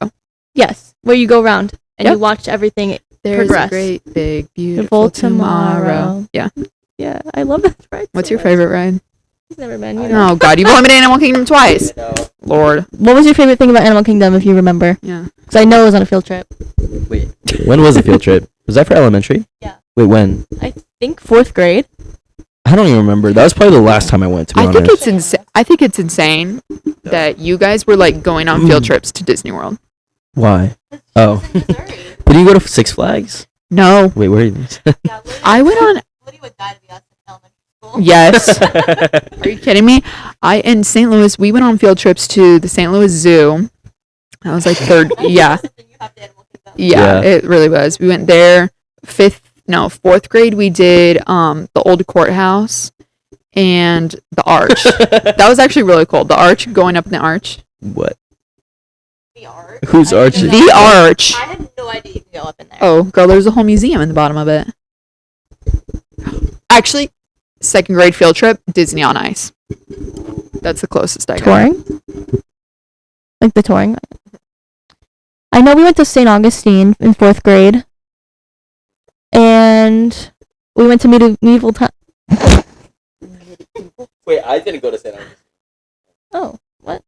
Yes, where you go around and Yep. you watch everything There's progress. a great, big, beautiful tomorrow. Yeah. Yeah, I love that ride. What's so your much. favorite ride? I've never been. You know. Oh, God. You've only been to Animal Kingdom twice. Lord. What was your favorite thing about Animal Kingdom, if you remember? Yeah. Because I know it was on a field trip. Wait, when was the field trip? Was that for elementary? Yeah. Wait, when? I think 4th grade. I don't even remember. That was probably the last time I went, to be I honest. think it's insane. I think it's insane that you guys were like going on field trips to Disney World. Why? Oh. Did you go to Six Flags? No. Wait, where are you? I went on. Lydia would die to be us in elementary school. Yes. Are you kidding me? In St. Louis, we went on field trips to the St. Louis Zoo. That was like third. Yeah. Yeah, it really was. We went there. 4th grade, we did the old courthouse and the arch. That was actually really cool. The arch, going up in the arch. What? The arch? Whose arch? The arch. I had no idea you could go up in there. Oh, girl, there's a whole museum in the bottom of it. Actually, 2nd grade field trip, Disney on Ice. That's the closest I got. Touring? Like the touring? I know we went to St. Augustine in 4th grade. And we went to medieval times. Wait, I didn't go to St. Augustine. Oh, what?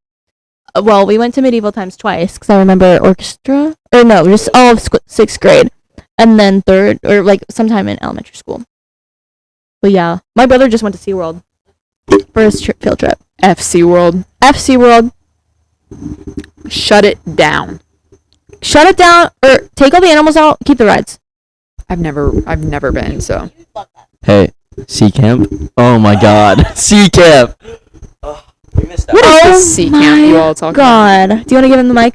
Well, we went to medieval times twice because I remember orchestra. Or no, just all of 6th grade. And then 3rd, or like sometime in elementary school. But yeah, my brother just went to SeaWorld for his field trip. FC World. FC World. Shut it down. Shut it down, or take all the animals out, keep the rides. I've never been, so. Hey, Sea Camp? Oh my god. Sea Camp! Oh, we missed What out. is this sea camp you all talking about? God. Do you want to give him the mic?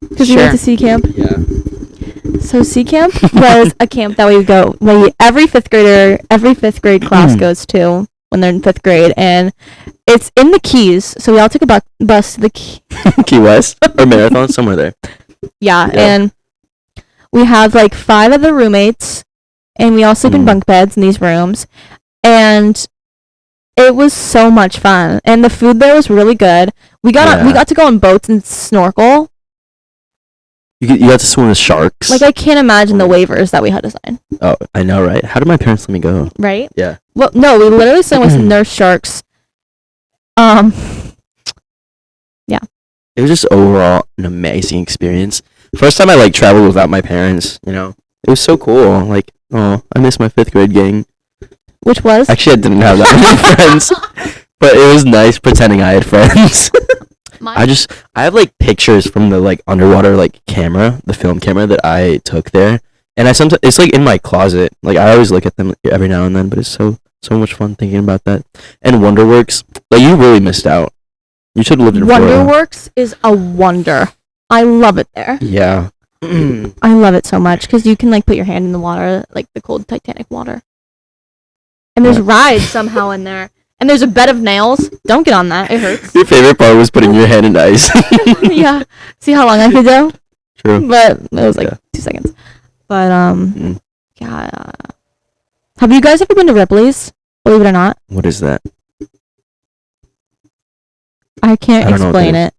Because we Sure. went to Sea Camp. Yeah. So Sea Camp was a camp that we go, every 5th grade class goes to when they're in 5th grade, and it's in the Keys. So we all took a bus to the Key West? Or Marathon? Somewhere there. Yeah, Yeah. and we have like 5 of the roommates, and we all sleep in bunk beds in these rooms, and it was so much fun, and the food there was really good. We got to go on boats and snorkel. You got to swim with sharks. Like, I can't imagine the waivers that we had to sign. Oh, I know, right? How did my parents let me go? Right? Yeah. Well, no, we literally signed with nurse sharks. It was just overall an amazing experience. First time I traveled without my parents, you know. It was so cool. Like, oh, I miss my 5th grade gang. Which was? Actually, I didn't have that many friends. But it was nice pretending I had friends. I have pictures from the underwater camera, the film camera that I took there. And it's in my closet. I always look at them every now and then, but it's so much fun thinking about that. And Wonderworks, you really missed out. You should have lived in Florida. Wonderworks is a wonder. I love it there. Yeah. I love it so much because you can put your hand in the water, the cold Titanic water. And there's rides somehow in there. And there's a bed of nails. Don't get on that. It hurts. Your favorite part was putting your hand in ice. Yeah. See how long I could go? True. but it was like Yeah. 2 seconds. But Mm. yeah. Have you guys ever been to Ripley's? Believe it or not, What is that? I can't I don't know what explain that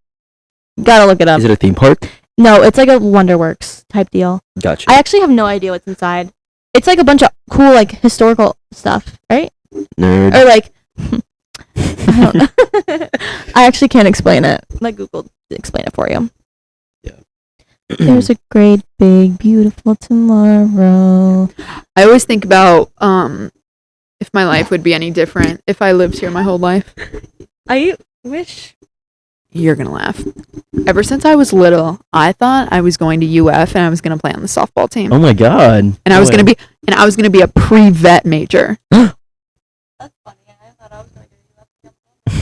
it. Gotta look it up. Is it a theme park? No, it's like a Wonderworks type deal. Gotcha. I actually have no idea what's inside. It's like a bunch of cool like historical stuff, right? Nerd. Or like I don't know. I actually can't explain it. Let Google explain it for you. There's a great big beautiful tomorrow. I always think about if my life would be any different if I lived here my whole life. I wish You're gonna laugh. Ever since I was little, I thought I was going to UF and I was gonna play on the softball team. Oh my god. And I was gonna be a pre-vet major. that's funny. I thought I was going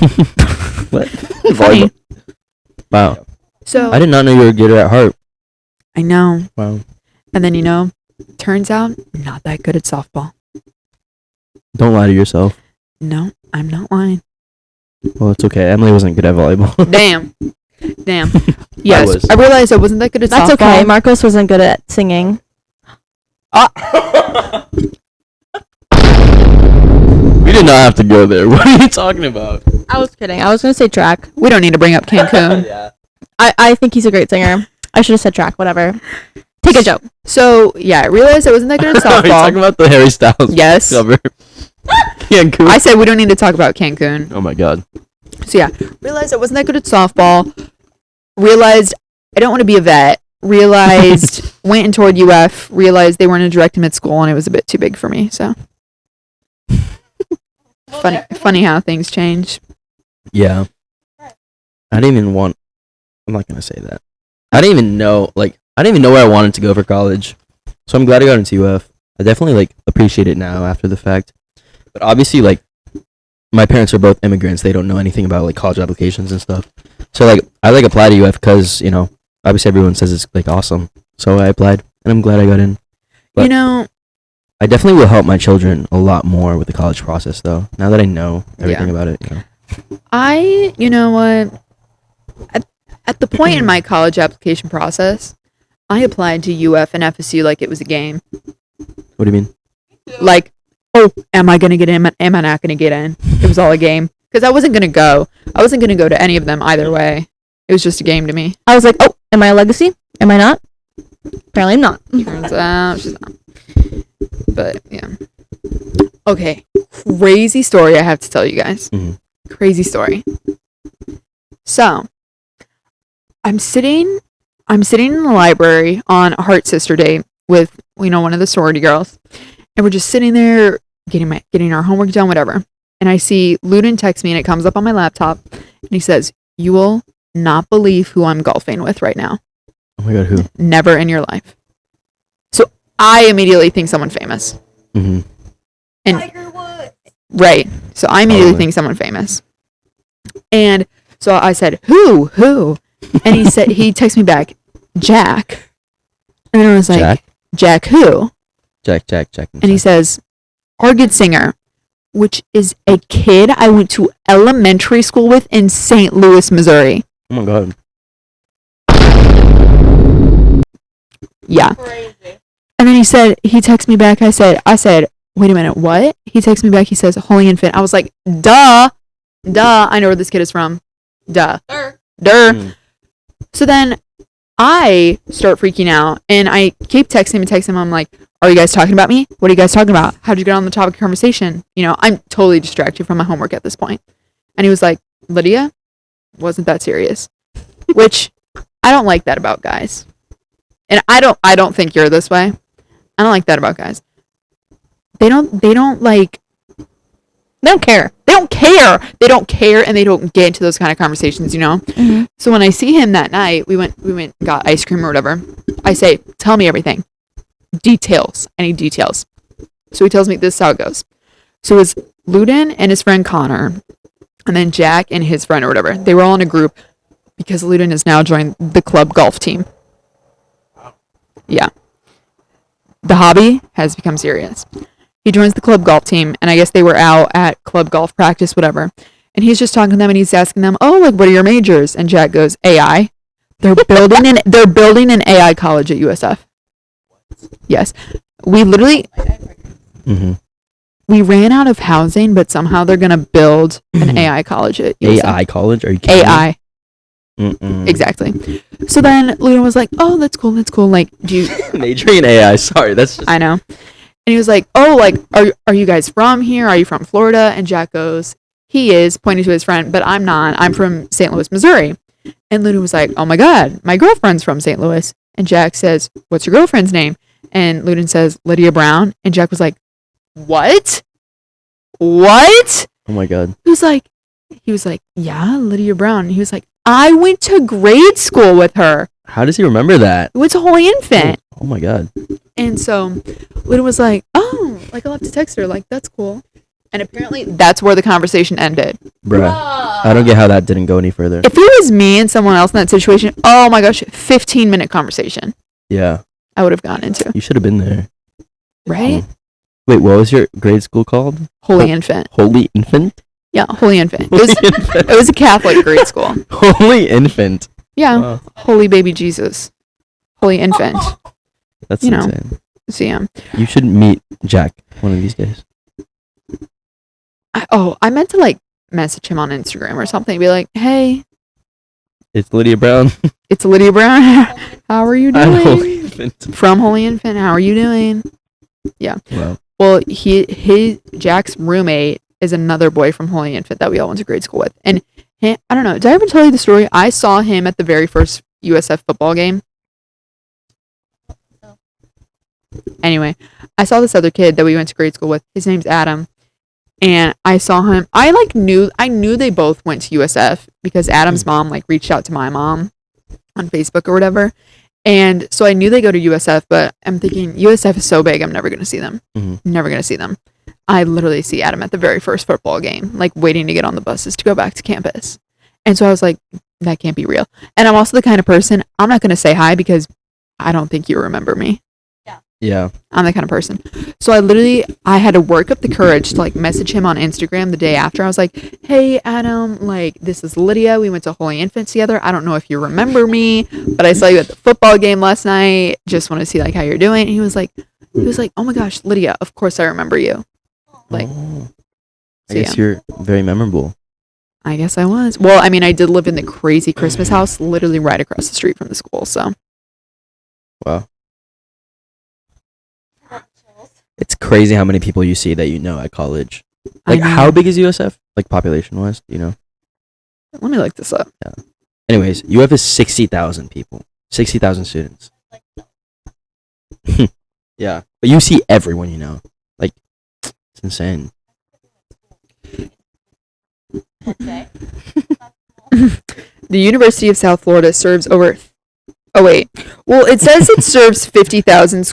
to What? Funny. Wow. So I did not know you were good at heart. I know. Wow. And then turns out I'm not that good at softball. Don't lie to yourself. No, I'm not lying. Well, it's okay. Emily wasn't good at volleyball. Damn. Yes, was. I realized I wasn't that good at That's softball. okay. Marcos wasn't good at singing. We did not have to go there. What are you talking about? I was kidding. I was going to say track. We don't need to bring up Cancun. Yeah. I think he's a great singer. I should have said track. Whatever. Take a joke. So yeah, I realized I wasn't that good at Are you talking softball. about the Harry Styles Yes. cover? Cancun. I said we don't need to talk about Cancun. Oh my god. So yeah, realized I wasn't that good at softball. Realized I don't want to be a vet. Realized went and toured UF. Realized they weren't a direct mid school and it was a bit too big for me. So funny how things change. Yeah. I didn't even want. I'm not gonna say that. I didn't even know. I didn't even know where I wanted to go for college. So I'm glad I got into UF. I definitely appreciate it now after the fact. But obviously, my parents are both immigrants. They don't know anything about college applications and stuff. So I applied to UF because obviously everyone says it's awesome. So I applied and I'm glad I got in. But I definitely will help my children a lot more with the college process though. Now that I know everything about it. You know what? At the point in my college application process, I applied to UF and FSU like it was a game. What do you mean? Like, oh, am I going to get in? Am I not going to get in? It was all a game. Because I wasn't going to go. I wasn't going to go to any of them either way. It was just a game to me. I was like, oh, am I a legacy? Am I not? Apparently I'm not. Turns out she's not. But, yeah. Okay. Crazy story I have to tell you guys. Mhm. Crazy story. So, I'm sitting in the library on a Heart Sister date with, one of the sorority girls. And we're just sitting there getting our homework done, whatever. And I see Ludin text me and it comes up on my laptop. And he says, "You will not believe who I'm golfing with right now. Oh my god, who? Never in your life." So I immediately think someone famous. Mm-hmm. And right. So I immediately think someone famous. And so I said, Who? And he texted me back, "Jack." And I was like, Jack who? Jack. And he says, "Our good singer," which is a kid I went to elementary school with in St. Louis, Missouri. Oh my god. Yeah. Crazy. And then he texted me back. I said, "Wait a minute, what?" He texted me back. He says, "Holy Infant." I was like, duh. I know where this kid is from. Duh. Mm. So then I start freaking out and I keep texting him. I'm like, "Are you guys talking about me? What are you guys talking about? How'd you get on the topic of conversation?" I'm totally distracted from my homework at this point. And he was like, "Lydia, wasn't that serious?" Which I don't like that about guys. And I don't think you're this way. I don't like that about guys. They don't care. They don't care and they don't get into those kind of conversations, Mm-hmm. So when I see him that night, we went got ice cream or whatever. I say, "Tell me everything. Details. I need details." So he tells me this is how it goes. So it's Ludin and his friend Connor, and then Jack and his friend or whatever. They were all in a group because Ludin has now joined the club golf team. Yeah. The hobby has become serious. He joins the club golf team, and I guess they were out at club golf practice, whatever. And he's just talking to them, and he's asking them, "Oh, what are your majors?" And Jack goes, "AI." They're building an AI college at USF. Yes. We literally Mm-hmm. we ran out of housing, but somehow they're gonna build an AI college at USF. AI college? Are you kidding me? AI. Mm-mm. Exactly. So then Luna was like, "Oh, that's cool. That's cool. Like, do you?" Majoring in AI. Sorry, that's just. I know. And he was like, "Oh, like, are you guys from here? Are you from Florida?" And Jack goes, "He is," pointing to his friend, "but I'm not. I'm from St. Louis, Missouri." And Luna was like, "Oh my God, my girlfriend's from St. Louis." And Jack says, "What's your girlfriend's name?" And Luna says, "Lydia Brown." And Jack was like, "What? What?" Oh my god. He was like, "Yeah, Lydia Brown." And he was like, "I went to grade school with her. How does he remember that? We went to Holy Infant." Oh my god. And so Luna was like, "Oh, like I'll have to text her. Like that's cool." And apparently that's where the conversation ended. Bruh. I don't get how that didn't go any further. If it was me and someone else in that situation, oh my gosh, 15-minute conversation Yeah. I would have gone into. You should have been there. Right? Wait, what was your grade school called? Holy Infant. Holy Infant? Yeah, Holy Infant. Holy It Infant. was a Catholic grade school. Holy Infant. Yeah. Wow. Holy baby Jesus. Holy Infant. That's You know. insane. So yeah. You should meet Jack one of these days. I meant to like message him on Instagram or something. Be like, "Hey, It's Lydia Brown. it's Lydia Brown. How are you I'm doing? Holy Infant. From Holy Infant. How are you doing?" Wow. Well, Jack's roommate is another boy from Holy Infant that we all went to grade school with. And I don't know, did I ever tell you the story? I saw him at the very first USF football game. Anyway, I saw this other kid that we went to grade school with. His name's Adam. And I saw him. I knew they both went to USF because Adam's mom like reached out to my mom on Facebook or whatever. And so I knew they go to USF, but I'm thinking USF is so big, I'm never going to see them. Mhm. Never going to see them. I literally see Adam at the very first football game, like waiting to get on the buses to go back to campus. And so I was like, that can't be real. And I'm also the kind of person, I'm not going to say hi because I don't think you remember me. Yeah. I'm that kind of person. So I had to work up the courage to like message him on Instagram the day after. I was like, "Hey Adam, like this is Lydia. We went to Holy Infant together. I don't know if you remember me, but I saw you at the football game last night. Just want to see like how you're doing." And he was like, "Oh my gosh, Lydia, of course I remember you." Like, Oh. I so guess yeah. you're very memorable. I guess I was. Well, I mean, I did live in the crazy Christmas house literally right across the street from the school. So Wow. It's crazy how many people you see that you know at college. I Like, know. how big is USF? Like, population-wise, do you know? Let me look this up. Anyways, UF is 60,000 people. 60,000 students. Yeah. But you see everyone you know. Like, it's insane. The University of South Florida serves over. Oh wait. Well, it says it serves 50,000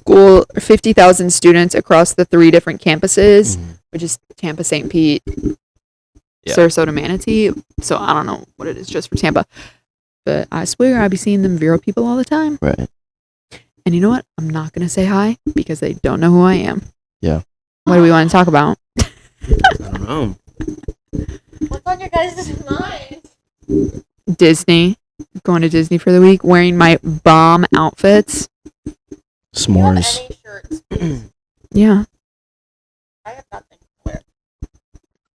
students across the 3 different campuses, Mhm. which is Tampa, St. Pete, Yeah. Sarasota, Manatee. So I don't know what it is just for Tampa, but I swear I be seeing them Vero people all the time. Right. And you know what? I'm not gonna say hi because they don't know who I am. Yeah. What do we want to talk about? I don't know. What's on your guys' mind? Disney. Going to Disney for the week, wearing my bomb outfits. S'mores. any shirts? Yeah, I have nothing to wear.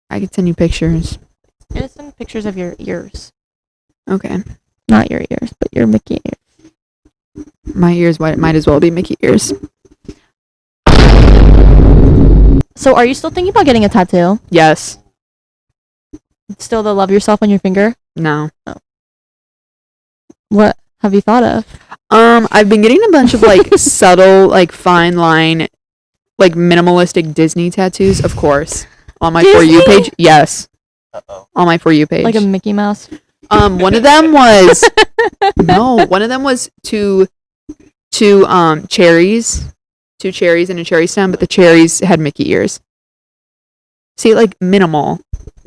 I could send you pictures. Gonna send pictures of your ears. Okay. Not your ears, but your Mickey ears. My ears might as well be Mickey ears. So are you still thinking about getting a tattoo? Yes. Still the love yourself on your finger? No. What have you thought of? I've been getting a bunch of like subtle, like fine line, like minimalistic Disney tattoos, of course. On my For You Disney? page. Yes. On my For You page. Like a Mickey Mouse? One of them was no, one of them was two cherries. 2 cherries and a cherry stem, but the cherries had Mickey ears. See, like minimal.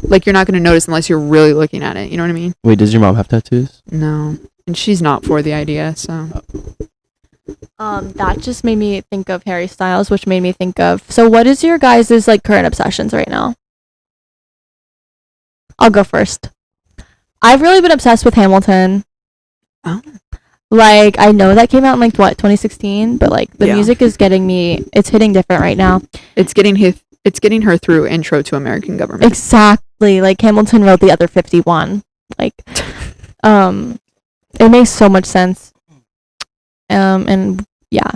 Like you're not gonna notice unless you're really looking at it. You know what I mean? Wait, does your mom have tattoos? No. And she's not for the idea, so That just made me think of Harry Styles, which made me think of. So, what is your guys' like current obsessions right now? I'll go first. I've really been obsessed with Hamilton. Oh. Like, I know that came out in like what, 2016, but like the Yeah. music is getting me. It's hitting different right now. It's getting her through Intro to American Government. Exactly. Like Hamilton wrote the other 51. Like, it makes so much sense. And yeah.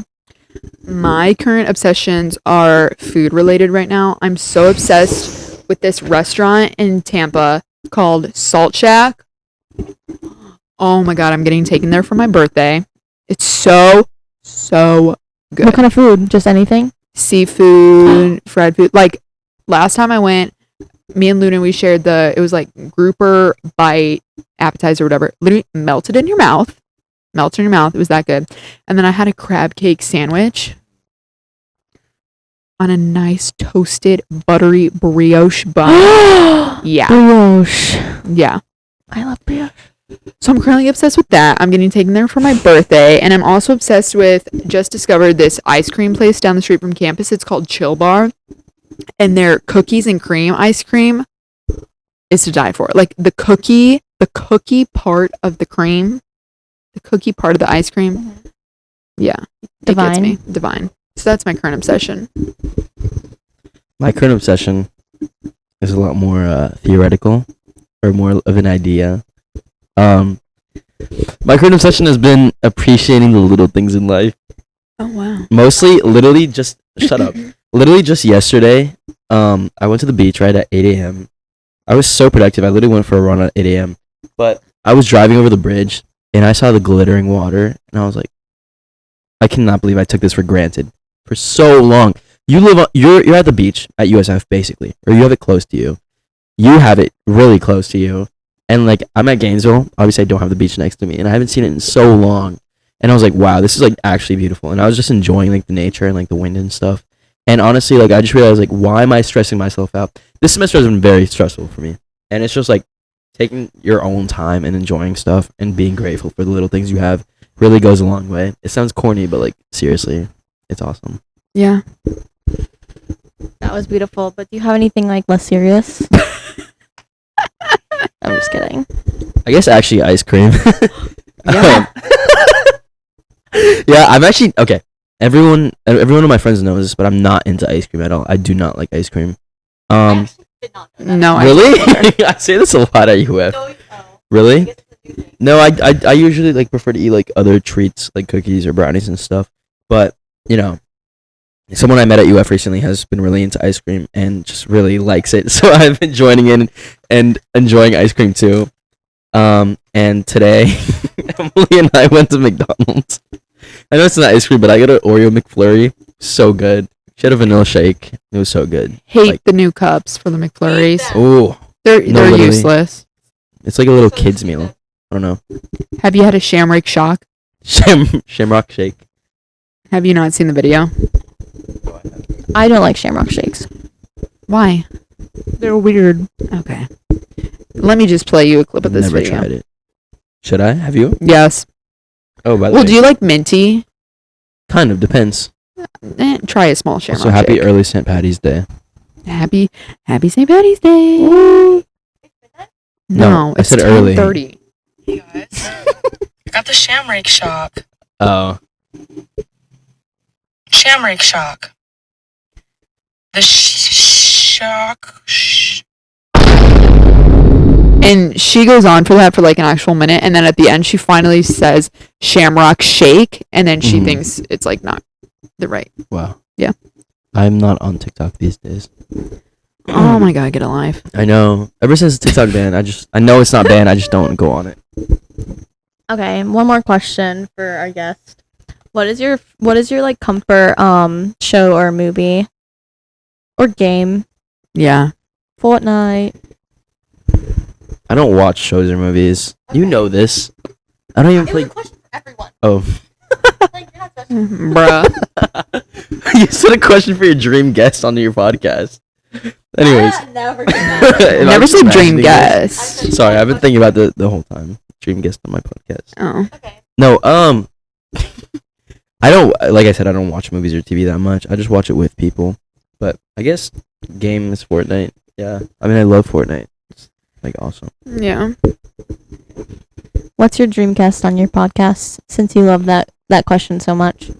My current obsessions are food related right now. I'm so obsessed with this restaurant in Tampa called Salt Shack. Oh my god, I'm getting taken there for my birthday. It's so good. What kind of food? Just anything? Seafood, fried food. Like last time I went, me and Luna, we shared it was like grouper bite appetizer or whatever. Literally melted in your mouth. It was that good. And then I had a crab cake sandwich on a nice toasted buttery brioche bun. Yeah. Brioche. Yeah. I love brioche. So I'm currently obsessed with that. I'm getting taken there for my birthday. And I'm also obsessed with, just discovered this ice cream place down the street from campus. It's called Chill Bar. And their cookies and cream ice cream is to die for. Like the cookie part of the cream, the cookie part of the ice cream. Yeah. It gets Divine. me. Divine. So that's my current obsession. My current obsession is a lot more theoretical, or more of an idea. My current obsession has been appreciating the little things in life. Oh wow. Mostly, literally, just shut up. Literally, just yesterday, I went to the beach right at 8 a.m. I was so productive. I literally went for a run at 8 a.m. But I was driving over the bridge and I saw the glittering water, and I was like, I cannot believe I took this for granted for so long. You're at the beach at USF basically, or you have it close to you. You have it really close to you, and like I'm at Gainesville. Obviously, I don't have the beach next to me, and I haven't seen it in so long. And I was like, wow, this is like actually beautiful. And I was just enjoying like the nature and like the wind and stuff. And honestly, like I just realized like, why am I stressing myself out? This semester has been very stressful for me, and it's just like taking your own time and enjoying stuff and being grateful for the little things you have really goes a long way. It sounds corny, but like seriously, it's awesome. Yeah. That was beautiful. But do you have anything like less serious? I'm just kidding. I guess actually ice cream. Yeah. Yeah, I'm actually okay. Everyone of my friends knows this, but I'm not into ice cream at all. I do not like ice cream. No, Really? I say this a lot at UF. Really? No, I usually like prefer to eat like other treats like cookies or brownies and stuff. But you know, someone I met at UF recently has been really into ice cream and just really likes it. So I've been joining in and enjoying ice cream too. And today, Emily and I went to McDonald's. I know it's not ice cream, but I got an Oreo McFlurry. So good. She had a vanilla shake. It was so good. hate like- the new cups for the McFlurries. Oh, They're literally. useless. it's like a little kid's meal. I don't know. Have you had a Shamrock Shock? Shamrock shake. Have you not seen the video? I don't like Shamrock shakes. Why? They're weird. Okay. Let me just play you a clip of this Never video. tried it. Should I? Have you? Yes. Oh, by the Well, way. do you like minty? Kind of depends. Try a small Shamrock So happy shake. early St. Patty's Day. Happy St. Patty's Day. No, I it's said early. 10:30. Hey guys, I got the Shamrock Shock. Oh. Shamrock Shock. The shock. And she goes on for that for like an actual minute, and then at the end she finally says Shamrock Shake, and then she Mhm. thinks it's like not the right. Wow. Yeah. I'm not on TikTok these days. Oh my god, get a life. I know. Ever since the TikTok ban, I know it's not banned. I just don't go on it. Okay, one more question for our guest. What is your like comfort show or movie or game? Yeah. Fortnite. I don't watch shows or movies. You know this. I don't even play. question for everyone. Oh. Bruh. You said a question for your dream guest on your podcast. Anyways. Never If Never I'm said dream imagining this- guest. Sorry, I've been thinking about the whole time. Dream guest on my podcast. Oh. Okay. No, I don't, like I said, I don't watch movies or TV that much. I just watch it with people. But I guess game is Fortnite. Yeah. I mean, I love Fortnite. It's like awesome. Yeah. What's your dream guest on your podcast? Since you love that question so much.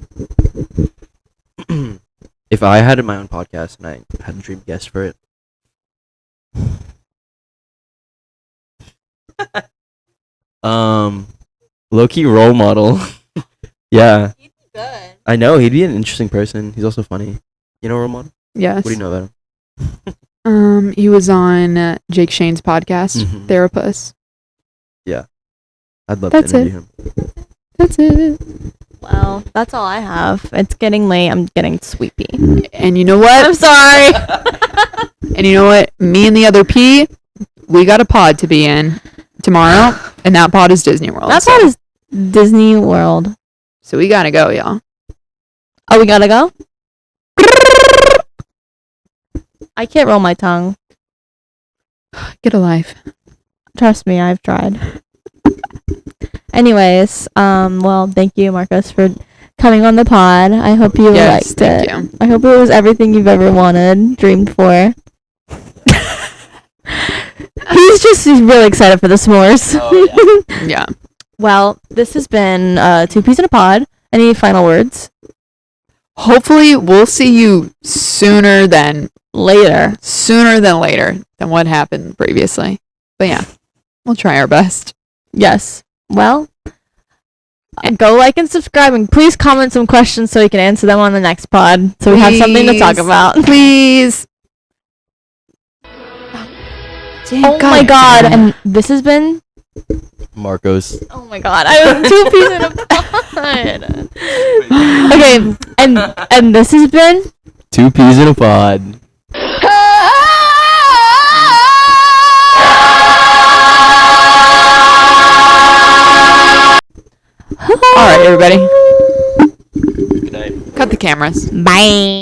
If I had my own podcast and I had a dream guest for it, low-key role model. Yeah, He'd be good. I know he'd be an interesting person. He's also funny. You know role model? Yes. What do you know about him? He was on Jake Shane's podcast, Mhm. Therapist. I'd love That's to interview him. That's it. Well, that's all I have. It's getting late. I'm getting sleepy. And you know I'm what? sorry. And you know what? Me and the other P, we got a pod to be in tomorrow, and that pod is Disney World. That's all is Disney World. So we gotta go, y'all. Oh, we gotta go? I can't roll my tongue. Get a life. Trust me, I've tried. Anyways, well, thank you, Marcos, for coming on the pod. I hope you Yes, liked thank it. you. I hope it was everything you've ever wanted, dreamed for. He's really excited for the s'mores. Oh, Yeah. Well, this has been 2 Peas in a Pod. Any final words? Hopefully, we'll see you sooner than Later. than what happened previously. But yeah, we'll try our best. Yes. Well, go like and subscribe, and please comment some questions so we can answer them on the next pod, so we have something to talk Please. about. Please. Oh my god! And this has been. Marcos. Oh my god! I was 2 Peas in a Pod. Okay, and this has been. 2 peas in a pod. All right, everybody. Good night. Cut the cameras. Bye.